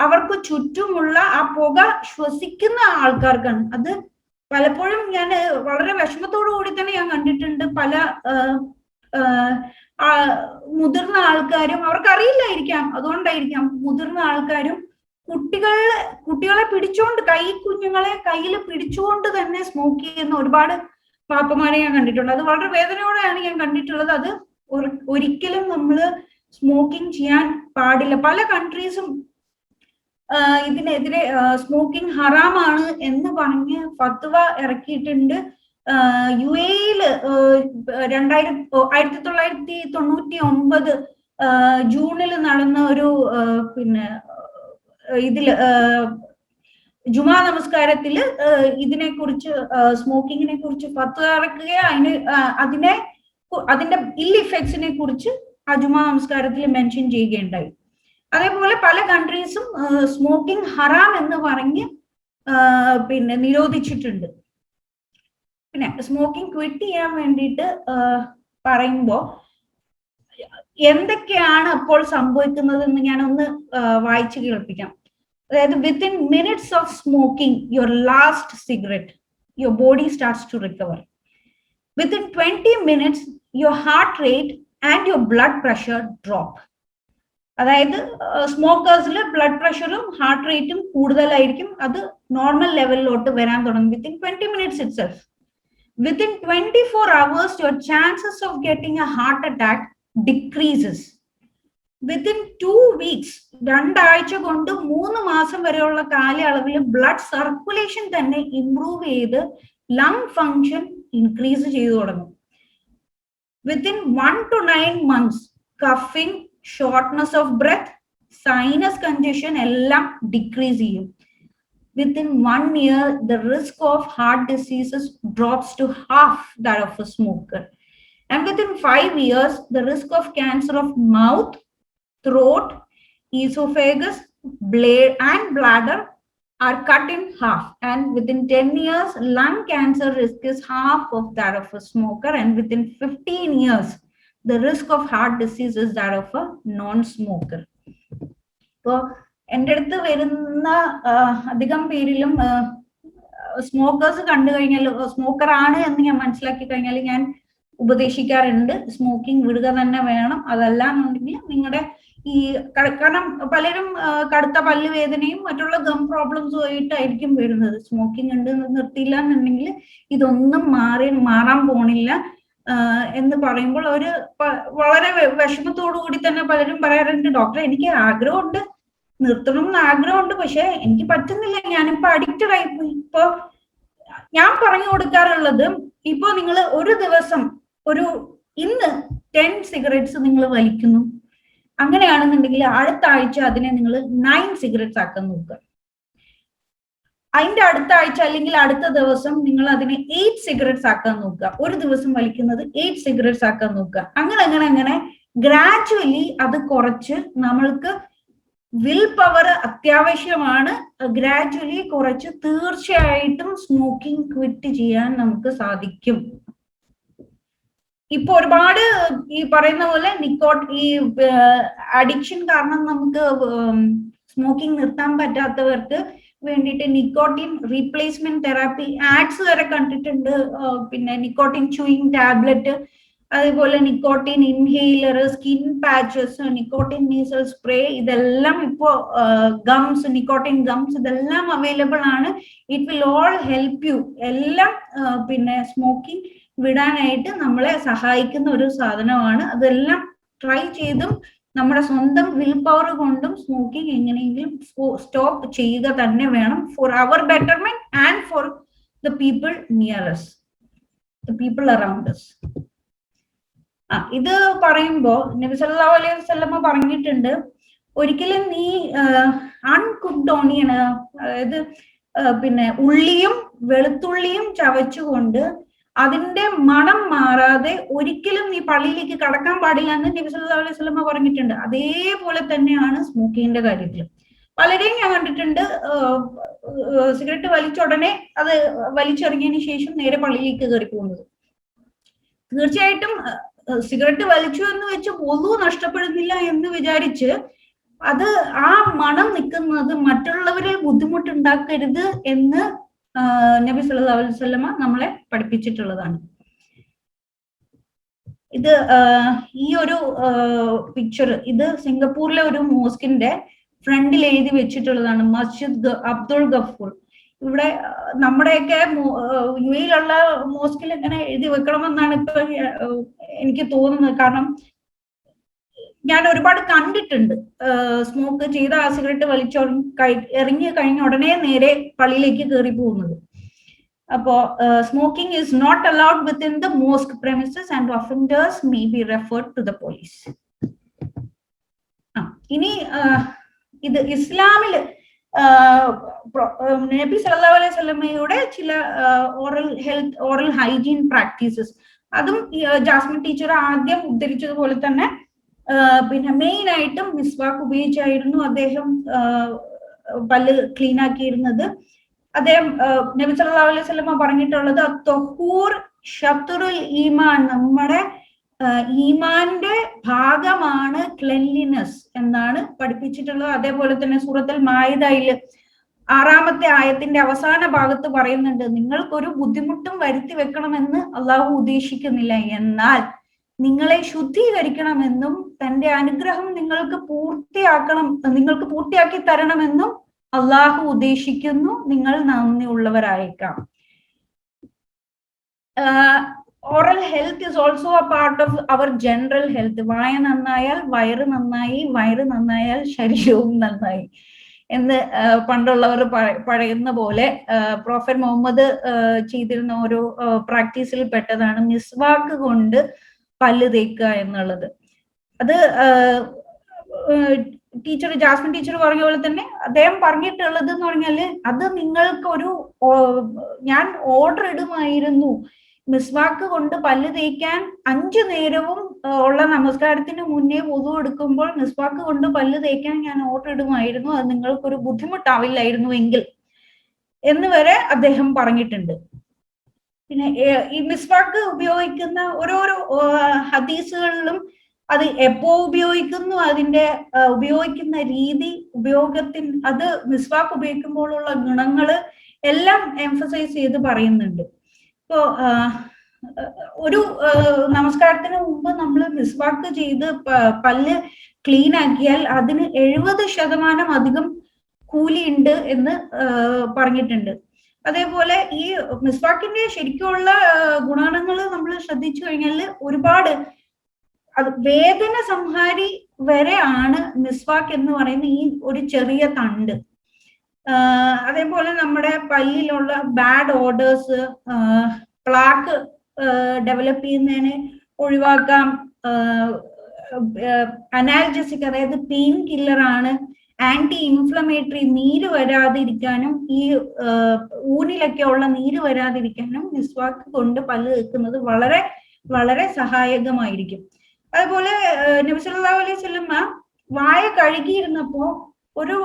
[SPEAKER 2] അവർക്ക് ചുറ്റുമുള്ള ആ പുക ശ്വസിക്കുന്ന ആൾക്കാർക്കാണ്. അത് പലപ്പോഴും ഞാൻ വളരെ വിഷമത്തോടു കൂടി തന്നെ ഞാൻ കണ്ടിട്ടുണ്ട്. പല മുതിർന്ന ആൾക്കാരും, അവർക്കറിയില്ലായിരിക്കാം, അതുകൊണ്ടായിരിക്കാം, മുതിർന്ന ആൾക്കാരും കുട്ടികളെ പിടിച്ചുകൊണ്ട്, കുഞ്ഞുങ്ങളെ കയ്യിൽ പിടിച്ചുകൊണ്ട് തന്നെ സ്മോക്ക് ചെയ്യുന്ന ഒരുപാട് പാപ്പമാരെ ഞാൻ കണ്ടിട്ടുണ്ട്. അത് വളരെ വേദനയോടെയാണ് ഞാൻ കണ്ടിട്ടുള്ളത്. അത് ഒരിക്കലും നമ്മൾ സ്മോക്കിംഗ് ചെയ്യാൻ പാടില്ല. പല കൺട്രീസും ഇതിനെതിരെ സ്മോക്കിംഗ് ഹറാമാണ് എന്ന് പറഞ്ഞ് ഫത്വ ഇറക്കിയിട്ടുണ്ട്. UAE-ല് 1999 ജൂണിൽ നടന്ന ഒരു ഇതില് ജുമാ നമസ്കാരത്തില് ഇതിനെക്കുറിച്ച്, സ്മോക്കിങ്ങിനെ കുറിച്ച് ഫത്വ ഇറക്കുകയും അതിന്റെ ഇൽ ഇഫക്ട്സിനെ കുറിച്ച് ആ ജുമാ നമസ്കാരത്തിൽ മെൻഷൻ ചെയ്യുകയുണ്ടായി. അതേപോലെ പല കൺട്രീസും സ്മോക്കിംഗ് ഹറാം എന്ന് പറഞ്ഞ് നിരോധിച്ചിട്ടുണ്ട്. പിന്നെ സ്മോക്കിംഗ് ക്വിറ്റ് ചെയ്യാൻ വേണ്ടിയിട്ട് പറയുമ്പോൾ എന്തൊക്കെയാണ് അപ്പോൾ സംഭവിക്കുന്നത് എന്ന് ഞാനൊന്ന് വായിച്ചു കേൾപ്പിക്കാം. അതായത് within minutes of smoking your last cigarette your body starts to recover. Within 20 minutes your heart rate and your blood pressure drop. അതായത് സ്മോക്കേഴ്സിൽ ബ്ലഡ് പ്രഷറും ഹാർട്ട് റേറ്റും കൂടുതലായിരിക്കും. അത് നോർമൽ ലെവലിലോട്ട് വരാൻ തുടങ്ങും within 20 minutes itself. Within 24 hours, your chances of getting a heart attack decreases. Within 2 weeks, 2 ആഴ്ച കൊണ്ട് 3 മാസം വരെയുള്ള കാലയളവിൽ ബ്ലഡ് സർക്കുലേഷൻ തന്നെ ഇംപ്രൂവ് ചെയ്ത് ലങ് ഫങ്ഷൻ ഇൻക്രീസ് ചെയ്തു തുടങ്ങും. Within 1 to 9 months, coughing, shortness of breath, sinus congestion എല്ലാം ഡിക്രീസ് ചെയ്യും. Within 1 year, the risk of heart diseases drops to half that of a smoker. And within 5 years, the risk of cancer of mouth, throat, esophagus, and bladder are cut in half. And within 10 years, lung cancer risk is half of that of a smoker. And within 15 years, the risk of heart disease is that of a non-smoker. So, എൻ്റെ അടുത്ത് വരുന്ന അധികം പേരിലും smokers കണ്ടു കഴിഞ്ഞാൽ, smoker ആണ് എന്ന് ഞാൻ മനസ്സിലാക്കി കഴിഞ്ഞാൽ ഞാൻ ഉപദേശിക്കാറുണ്ട്, സ്മോക്കിംഗ് വിടുക തന്നെ വേണം. അതല്ല എന്നുണ്ടെങ്കിൽ നിങ്ങളുടെ കാരണം പലരും കടുത്ത പല്ലുവേദനയും മറ്റുള്ള ഗം പ്രോബ്ലംസും ആയിട്ടായിരിക്കും വരുന്നത്. സ്മോക്കിംഗ് ഉണ്ട് നിർത്തിയില്ല എന്നുണ്ടെങ്കിൽ ഇതൊന്നും മാറാൻ പോണില്ല എന്ന് പറയുമ്പോൾ അവര് വളരെ വിഷമത്തോടു കൂടി തന്നെ പലരും പറയാറുണ്ട്, ഡോക്ടറെ എനിക്ക് ആഗ്രഹമുണ്ട്, നിർത്തണം എന്ന് ആഗ്രഹമുണ്ട്, പക്ഷെ എനിക്ക് പറ്റുന്നില്ല, ഞാനിപ്പോ അഡിക്റ്റഡ് ആയിപ്പോയി. ഇപ്പൊ ഞാൻ പറഞ്ഞു കൊടുക്കാറുള്ളത്, ഇപ്പൊ നിങ്ങൾ ഒരു ദിവസം ഇന്ന് 10 cigarettes നിങ്ങൾ വലിക്കുന്നു, അങ്ങനെയാണെന്നുണ്ടെങ്കിൽ അടുത്ത ആഴ്ച അതിനെ നിങ്ങൾ 9 cigarettes ആക്കാൻ നോക്കുക. അതിന്റെ അടുത്ത ആഴ്ച അല്ലെങ്കിൽ അടുത്ത ദിവസം നിങ്ങൾ അതിനെ 8 cigarettes ആക്കാൻ നോക്കുക. ഒരു ദിവസം വലിക്കുന്നത് 8 cigarettes ആക്കാൻ നോക്കുക. അങ്ങനെ ഗ്രാജുവലി അത് കുറച്ച്, നമ്മൾക്ക് വിൽ പവർ അത്യാവശ്യമാണ്, ഗ്രാജുവലി കുറച്ച് തീർച്ചയായിട്ടും സ്മോക്കിംഗ് ക്വിറ്റ് ചെയ്യാൻ നമുക്ക് സാധിക്കും. ഇപ്പൊ ഒരുപാട് ഈ പറയുന്ന പോലെ അഡിക്ഷൻ കാരണം നമുക്ക് സ്മോക്കിംഗ് നിർത്താൻ പറ്റാത്തവർക്ക് വേണ്ടിയിട്ട് നിക്കോട്ടിൻ റീപ്ലേസ്മെന്റ് തെറാപ്പി ആഡ്സ് വരെ കണ്ടിട്ടുണ്ട്. പിന്നെ നിക്കോട്ടിൻ ചൂയിങ് ടാബ്ലറ്റ്, അതേപോലെ nicotine inhaler, skin patches, nicotine nasal spray, ഇതെല്ലാം ഇപ്പോ നിക്കോട്ടിൻ ഗംസ് ഇതെല്ലാം അവൈലബിൾ ആണ്. It will all help you. എല്ലാം പിന്നെ സ്മോക്കിംഗ് വിടാനായിട്ട് നമ്മളെ സഹായിക്കുന്ന ഒരു സാധനമാണ്. അതെല്ലാം ട്രൈ ചെയ്തും നമ്മുടെ സ്വന്തം വിൽ പവർ കൊണ്ടും സ്മോക്കിംഗ് എങ്ങനെയെങ്കിലും സ്റ്റോപ്പ് ചെയ്യുക തന്നെ വേണം, for our betterment and for the people near us, the people around us. ഇത് പറയുമ്പോ നബി സല്ലല്ലാഹു അലൈഹി വസല്ലമ പറഞ്ഞിട്ടുണ്ട്, ഒരിക്കലും നീ അൺകുക്ക്ഡ് ഓണിയൻ, അതായത് പിന്നെ ഉള്ളിയും വെളുത്തുള്ളിയും ചവച്ചുകൊണ്ട് അതിന്റെ മണം മാറാതെ ഒരിക്കലും നീ പള്ളിയിലേക്ക് കടക്കാൻ പാടില്ല എന്ന് നബി സല്ലല്ലാഹു അലൈഹി വസല്ലമ പറഞ്ഞിട്ടുണ്ട്. അതേപോലെ തന്നെയാണ് സ്മോക്കിങ്ങിന്റെ കാര്യത്തിൽ. പലരെയും ഞാൻ കണ്ടിട്ടുണ്ട് സിഗരറ്റ് വലിച്ച ഉടനെ അത് വലിച്ചെറിഞ്ഞതിന് ശേഷം നേരെ പള്ളിയിലേക്ക് കയറി പോകുന്നത്. തീർച്ചയായിട്ടും സിഗരറ്റ് വലിച്ചു എന്ന് വെച്ച് വുളു നഷ്ടപ്പെടുന്നില്ല എന്ന് വിചാരിച്ച് അത് ആ മണം നിൽക്കുന്നത് മറ്റുള്ളവരിൽ ബുദ്ധിമുട്ടുണ്ടാക്കരുത് എന്ന് നബി സല്ലല്ലാഹു അലൈഹി വസല്ലമ നമ്മളെ പഠിപ്പിച്ചിട്ടുള്ളതാണ്. ഇത് ഈ ഒരു പിക്ചർ ഇത് സിംഗപ്പൂരിലെ ഒരു മോസ്കിന്റെ ഫ്രണ്ടിൽ എഴുതി വെച്ചിട്ടുള്ളതാണ്, മസ്ജിദ് അബ്ദുൾ ഗഫൂർ. ഇവിടെ നമ്മുടെയൊക്കെ യു എയിലുള്ള മോസ്കിൽ എങ്ങനെ എഴുതി വെക്കണമെന്നാണ് ഇപ്പൊ എനിക്ക് തോന്നുന്നത്. കാരണം ഞാൻ ഒരുപാട് കണ്ടിട്ടുണ്ട് സ്മോക്ക് ചെയ്ത ആ സിഗരറ്റ് വലിച്ചോ ഇറങ്ങി കഴിഞ്ഞ ഉടനെ നേരെ പള്ളിയിലേക്ക് കയറി പോകുന്നത്. അപ്പോ smoking is not allowed within the mosque premises and offenders may be referred to the police. ഇനി ഇത് ഇസ്ലാമില് നബി സല്ലല്ലാഹു അലൈഹി വസല്ലമയുടെ ചില ഓറൽ ഹൈജീൻ പ്രാക്ടീസസ്, അതും ജാസ്മിൻ ടീച്ചർ ആദ്യം ഉദ്ധരിച്ചതുപോലെ തന്നെ പിന്നെ മെയിൻ ആയിട്ടും മിസ്വാക്ക് ഉപയോഗിച്ചായിരുന്നു അദ്ദേഹം പല്ല് ക്ലീൻ ആക്കിയിരുന്നത്. അദ്ദേഹം നബി സല്ലല്ലാഹു അലൈഹി വസല്ലമ പറഞ്ഞിട്ടുള്ളത് ത്വഹൂർ ശത്റുൽ ഈമാൻ, നമ്മുടെ ഈമാന്റെ ഭാഗമാണ് ക്ലെൻലിനെസ് എന്നാണ് പഠിപ്പിച്ചിട്ടുള്ളത്. അതേപോലെ തന്നെ സൂറത്തുൽ മാഇദയിൽ 6-ാമത്തെ ആയത്തിന്റെ അവസാന ഭാഗത്ത് പറയുന്നുണ്ട്, നിങ്ങൾക്കൊരു ബുദ്ധിമുട്ടും വരുത്തി വെക്കണമെന്ന് അള്ളാഹു ഉദ്ദേശിക്കുന്നില്ല, എന്നാൽ നിങ്ങളെ ശുദ്ധീകരിക്കണമെന്നും തന്റെ അനുഗ്രഹം നിങ്ങൾക്ക് പൂർത്തിയാക്കി തരണമെന്നും അള്ളാഹു ഉദ്ദേശിക്കുന്നു, നിങ്ങൾ നന്ദിയുള്ളവരായേക്കാം. Oral health is also a part of our general health. വായ നന്നായാൽ വയറ് നന്നായി, വയറ് നന്നായാൽ ശരീരവും നന്നായി എന്ന് പണ്ടുള്ളവർ പറയുന്ന പോലെ പ്രോഫറ്റ് മുഹമ്മദ് ചെയ്തിരുന്ന ഒരു പ്രാക്ടീസിൽ പെട്ടതാണ് മിസ്വാക്ക് കൊണ്ട് പല്ല് തേക്കുക എന്നുള്ളത്. അത് ടീച്ചർ ജാസ്മിൻ ടീച്ചർ പറഞ്ഞ പോലെ തന്നെ അദ്ദേഹം പറഞ്ഞിട്ടുള്ളത് എന്ന് പറഞ്ഞാല് അത് നിങ്ങൾക്കൊരു ഞാൻ ഓർഡർ ഇടുമായിരുന്നു, മിസ്വാക്ക് കൊണ്ട് പല്ല് തേക്കാൻ 5 നേരവും ഉള്ള നമസ്കാരത്തിന് മുന്നേ വുളു എടുക്കുമ്പോൾ മിസ്വാക്ക് കൊണ്ട് പല്ല് തേക്കാൻ ഞാൻ ഓർഡർ ഇടുമായിരുന്നു, അത് നിങ്ങൾക്കൊരു ബുദ്ധിമുട്ടാവില്ലായിരുന്നു എങ്കിൽ എന്ന് വരെ അദ്ദേഹം പറഞ്ഞിട്ടുണ്ട്. പിന്നെ ഈ മിസ്വാക്ക് ഉപയോഗിക്കുന്ന ഓരോരോ ഹദീസുകളിലും അത് എപ്പോ ഉപയോഗിക്കുന്നു, അതിന്റെ ഉപയോഗിക്കുന്ന രീതി, അത് മിസ്വാക്ക് ഉപയോഗിക്കുമ്പോഴുള്ള ഗുണങ്ങള് എല്ലാം എംഫസൈസ് ചെയ്ത് പറയുന്നുണ്ട്. ഇപ്പോ ഒരു നമസ്കാരത്തിന് മുമ്പ് നമ്മൾ മിസ്വാക്ക് ചെയ്ത് പല്ല് ക്ലീൻ ആക്കിയാൽ അതിന് 70% അധികം കൂലിയുണ്ട് എന്ന് പറഞ്ഞിട്ടുണ്ട്. അതേപോലെ ഈ മിസ്വാക്കിന്റെ ശരിക്കുള്ള ഗുണങ്ങൾ നമ്മൾ ശ്രദ്ധിച്ചു കഴിഞ്ഞാൽ ഒരുപാട്, അത് വേദന സംഹാരി വരെ ആണ് മിസ്വാക്ക് എന്ന് പറയുന്ന ഈ ഒരു ചെറിയ തണ്ട്. അതേപോലെ നമ്മുടെ പല്ലിലുള്ള ബാഡ് ഓർഡേഴ്സ്, പ്ലാക്ക് ഡെവലപ്പ് ചെയ്യുന്നതിന് ഒഴിവാക്കാം. അനാൽജസിക്, അതായത് പെയിൻ കില്ലർ ആണ്. ആന്റി ഇൻഫ്ലമേറ്ററി, നീര് വരാതിരിക്കാനും ഈ ഊനിലൊക്കെ ഉള്ള നീര് വരാതിരിക്കാനും മിസ്വാക്ക് കൊണ്ട് പല്ല് തേക്കുന്നത് വളരെ വളരെ സഹായകമായിരിക്കും. അതുപോലെ നബി സല്ലല്ലാഹു അലൈഹി വസല്ലമ വായ കഴുകിയിരുന്നപ്പോ ഒരു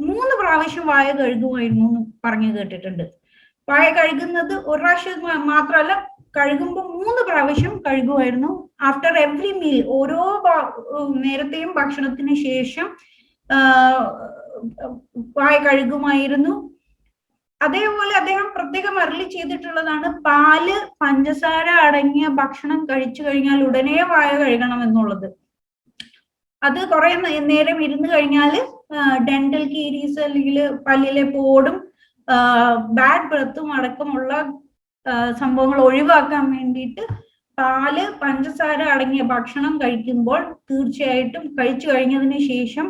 [SPEAKER 2] 3 പ്രാവശ്യം വായ കഴുകുമായിരുന്നു എന്ന് പറഞ്ഞു കേട്ടിട്ടുണ്ട്. വായ കഴുകുന്നത് ഒരു പ്രാവശ്യം മാത്രമല്ല, കഴുകുമ്പോൾ 3 പ്രാവശ്യം കഴുകുമായിരുന്നു. ആഫ്റ്റർ എവ്രി മീൽ, ഓരോ നേരത്തെയും ഭക്ഷണത്തിന് ശേഷം വായ കഴുകുമായിരുന്നു. അതേപോലെ അദ്ദേഹം പ്രത്യേകം അരുളി ചെയ്തിട്ടുള്ളതാണ്, പാല് പഞ്ചസാര അടങ്ങിയ ഭക്ഷണം കഴിച്ചു കഴിഞ്ഞാൽ ഉടനെ വായ കഴുകണം എന്നുള്ളത്. അത് കുറെ നേരം ഇരുന്ന് കഴിഞ്ഞാൽ ഡെന്റൽ കീരീസ് അല്ലെങ്കിൽ പല്ലിലെ പോടും ബാഡ് ബ്രത്തും അടക്കമുള്ള സംഭവങ്ങൾ ഒഴിവാക്കാൻ വേണ്ടിയിട്ട് പാല് പഞ്ചസാര അടങ്ങിയ ഭക്ഷണം കഴിക്കുമ്പോൾ തീർച്ചയായിട്ടും കഴിച്ചു കഴിഞ്ഞതിന് ശേഷം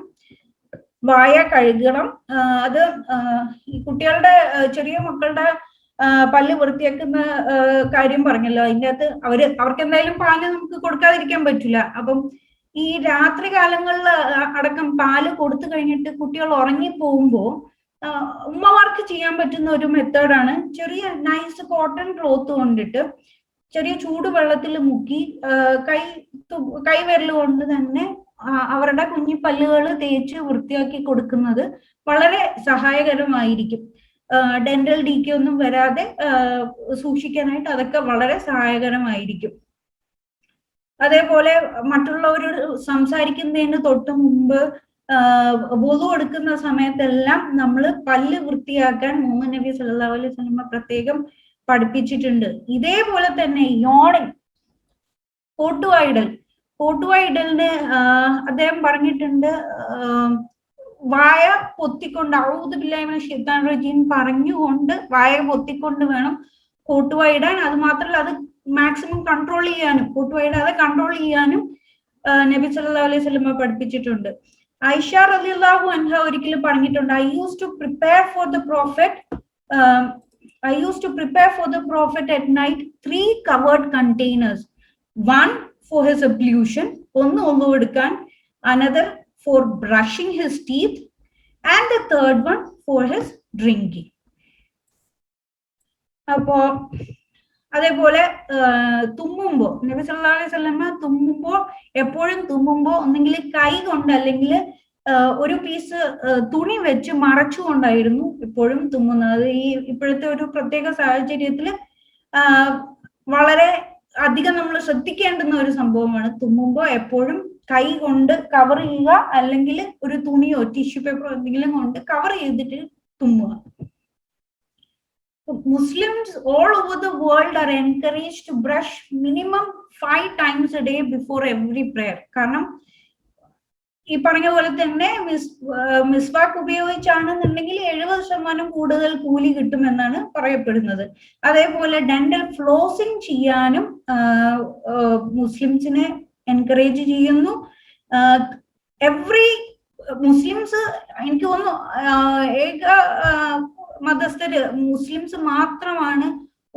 [SPEAKER 2] വായ കഴുകണം. അത് ഈ കുട്ടികളുടെ ചെറിയ മക്കളുടെ പല്ല് വൃത്തിയാക്കുന്ന കാര്യം പറഞ്ഞല്ലോ, അതിൻ്റെ അകത്ത് അവർക്ക് എന്തായാലും പാല് നമുക്ക് കൊടുക്കാതിരിക്കാൻ പറ്റില്ല. അപ്പം ഈ രാത്രി കാലങ്ങളിൽ അടക്കം പാല് കൊടുത്തു കഴിഞ്ഞിട്ട് കുട്ടികൾ ഉറങ്ങിപ്പോകുമ്പോൾ ഉമ്മമാർക്ക് ചെയ്യാൻ പറ്റുന്ന ഒരു മെത്തേഡാണ് ചെറിയ നൈസ് കോട്ടൺ ക്ലോത്ത് കൊണ്ടിട്ട് ചെറിയ ചൂടുവെള്ളത്തിൽ മുക്കി കൈവിരൽ കൊണ്ട് തന്നെ അവരുടെ കുഞ്ഞിപ്പല്ലുകൾ തേച്ച് വൃത്തിയാക്കി കൊടുക്കുന്നത് വളരെ സഹായകരമായിരിക്കും. ഡെന്റൽ ഡീക്ക് ഒന്നും വരാതെ സൂക്ഷിക്കാനായിട്ട് അതൊക്കെ വളരെ സഹായകരമായിരിക്കും. അതേപോലെ മറ്റുള്ളവർ സംസാരിക്കുന്നതിന് തൊട്ട് മുമ്പ് വുളു എടുക്കുന്ന സമയത്തെല്ലാം നമ്മൾ പല്ല് വൃത്തിയാക്കാൻ മുഹമ്മദ് നബി സല്ലല്ലാഹു അലൈഹി വസല്ലം പ്രത്യേകം പഠിപ്പിച്ചിട്ടുണ്ട്. ഇതേപോലെ തന്നെ യോണിങ്, കോട്ടുവായിടലിന് അദ്ദേഹം പറഞ്ഞിട്ടുണ്ട്, വായ പൊത്തിക്കൊണ്ട് ഔദു ബില്ലാഹി മിനശ് ശൈത്താനിർ റജീം പറഞ്ഞുകൊണ്ട് വായ പൊത്തിക്കൊണ്ട് വേണം കോട്ടുവായിടാൻ. അത് മാത്രമല്ല അത് മാക്സിമം കൺട്രോൾ ചെയ്യാനും കോട്ടുവായിടാതെ കൺട്രോൾ ചെയ്യാനും നബി സല്ലല്ലാഹു അലൈഹി വസല്ലം പഠിപ്പിച്ചിട്ടുണ്ട്. ഐഷ റളിയല്ലാഹു അൻഹ ഒരിക്കലും പറഞ്ഞിട്ടുണ്ട്, I used to prepare for the prophet at night 3 covered containers, one for his ablution, ഒന്ന് ഒന്നു എടുക്കാൻ, another for brushing his teeth, and the third one for his drinking. അപ്പോ അതേപോലെ തുമ്മുമ്പോ നബി സല്ലല്ലാഹു അലൈഹി വസല്ലമ എപ്പോഴും തുമ്മുമ്പോ ഒന്നെങ്കിൽ കൈ കൊണ്ട് അല്ലെങ്കിൽ ഒരു പീസ് തുണി വെച്ച് മറച്ചുകൊണ്ടായിരുന്നു എപ്പോഴും തുമ്മുന്നത്. ഈ ഇപ്പോഴത്തെ ഒരു പ്രത്യേക സാഹചര്യത്തിൽ വളരെ അധികം നമ്മൾ ശ്രദ്ധിക്കേണ്ടുന്ന ഒരു സംഭവമാണ്. തുമ്മുമ്പോൾ എപ്പോഴും കൈ കൊണ്ട് കവർ ചെയ്യുക, അല്ലെങ്കിൽ ഒരു തുണിയോ ടിഷ്യൂ പേപ്പറോ എന്തെങ്കിലും കൊണ്ട് കവർ ചെയ്തിട്ട് തുമ്മുക. Muslims all over the world are encouraged to brush minimum 5 times a day before every prayer. കാരണം ഈ പറഞ്ഞ പോലെ തന്നെ മിസ്വാക്ക് ഉപയോഗിച്ചാണെന്നുണ്ടെങ്കിൽ 70% കൂടുതൽ കൂലി കിട്ടുമെന്നാണ് പറയപ്പെടുന്നത്. അതേപോലെ ഡെന്റൽ ഫ്ലോസിംഗ് ചെയ്യാനും മുസ്ലിംസിനെ എൻകറേജ് ചെയ്യുന്നു. മുസ്ലിംസ് എനിക്ക് തോന്നുന്നു ഏക മതസ്ഥര് മുസ്ലിംസ് മാത്രമാണ്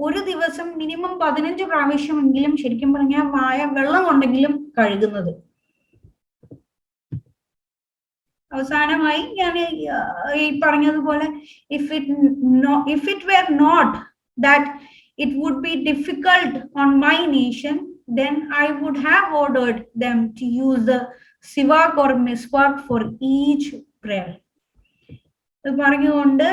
[SPEAKER 2] ഒരു ദിവസം മിനിമം 15 പ്രാവശ്യമെങ്കിലും ശരിക്കും പറഞ്ഞാൽ വായ വെള്ളം കൊണ്ടെങ്കിലും കഴുകുന്നത്. അവസാനമായി ഞാൻ ഈ പറഞ്ഞതുപോലെ if it were not that it would be difficult on my nation, then I would have ordered them to use the siwak or miswak for each prayer. പറഞ്ഞുകൊണ്ട്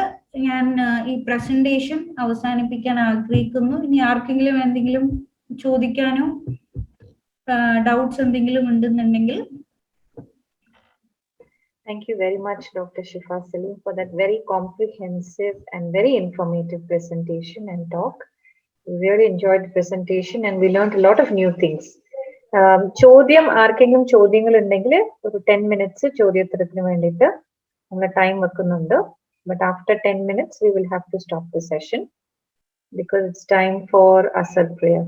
[SPEAKER 2] ഞാൻ ഈ പ്രസന്റേഷൻ അവസാനിപ്പിക്കാൻ ആഗ്രഹിക്കുന്നു. ഇനി ആർക്കെങ്കിലും എന്തെങ്കിലും ചോദിക്കാനോ ഡൗട്ട്സ് എന്തെങ്കിലും ഉണ്ടെന്നുണ്ടെങ്കിൽ.
[SPEAKER 3] Thank you very much, Dr. Shifa Salim, for that very comprehensive and very informative presentation and talk. We really enjoyed the presentation and we learned a lot of new things. ചോദ്യം ആർക്കെങ്കിലും ചോദ്യങ്ങൾ ഉണ്ടെങ്കിൽ ഒരു 10 minutes ചോദ്യോത്തരത്തിന് വേണ്ടിയിട്ട് നമ്മൾ time വെക്കുന്നുണ്ട്. But after 10 minutes, we will have to stop the session because it's time for Asr prayer.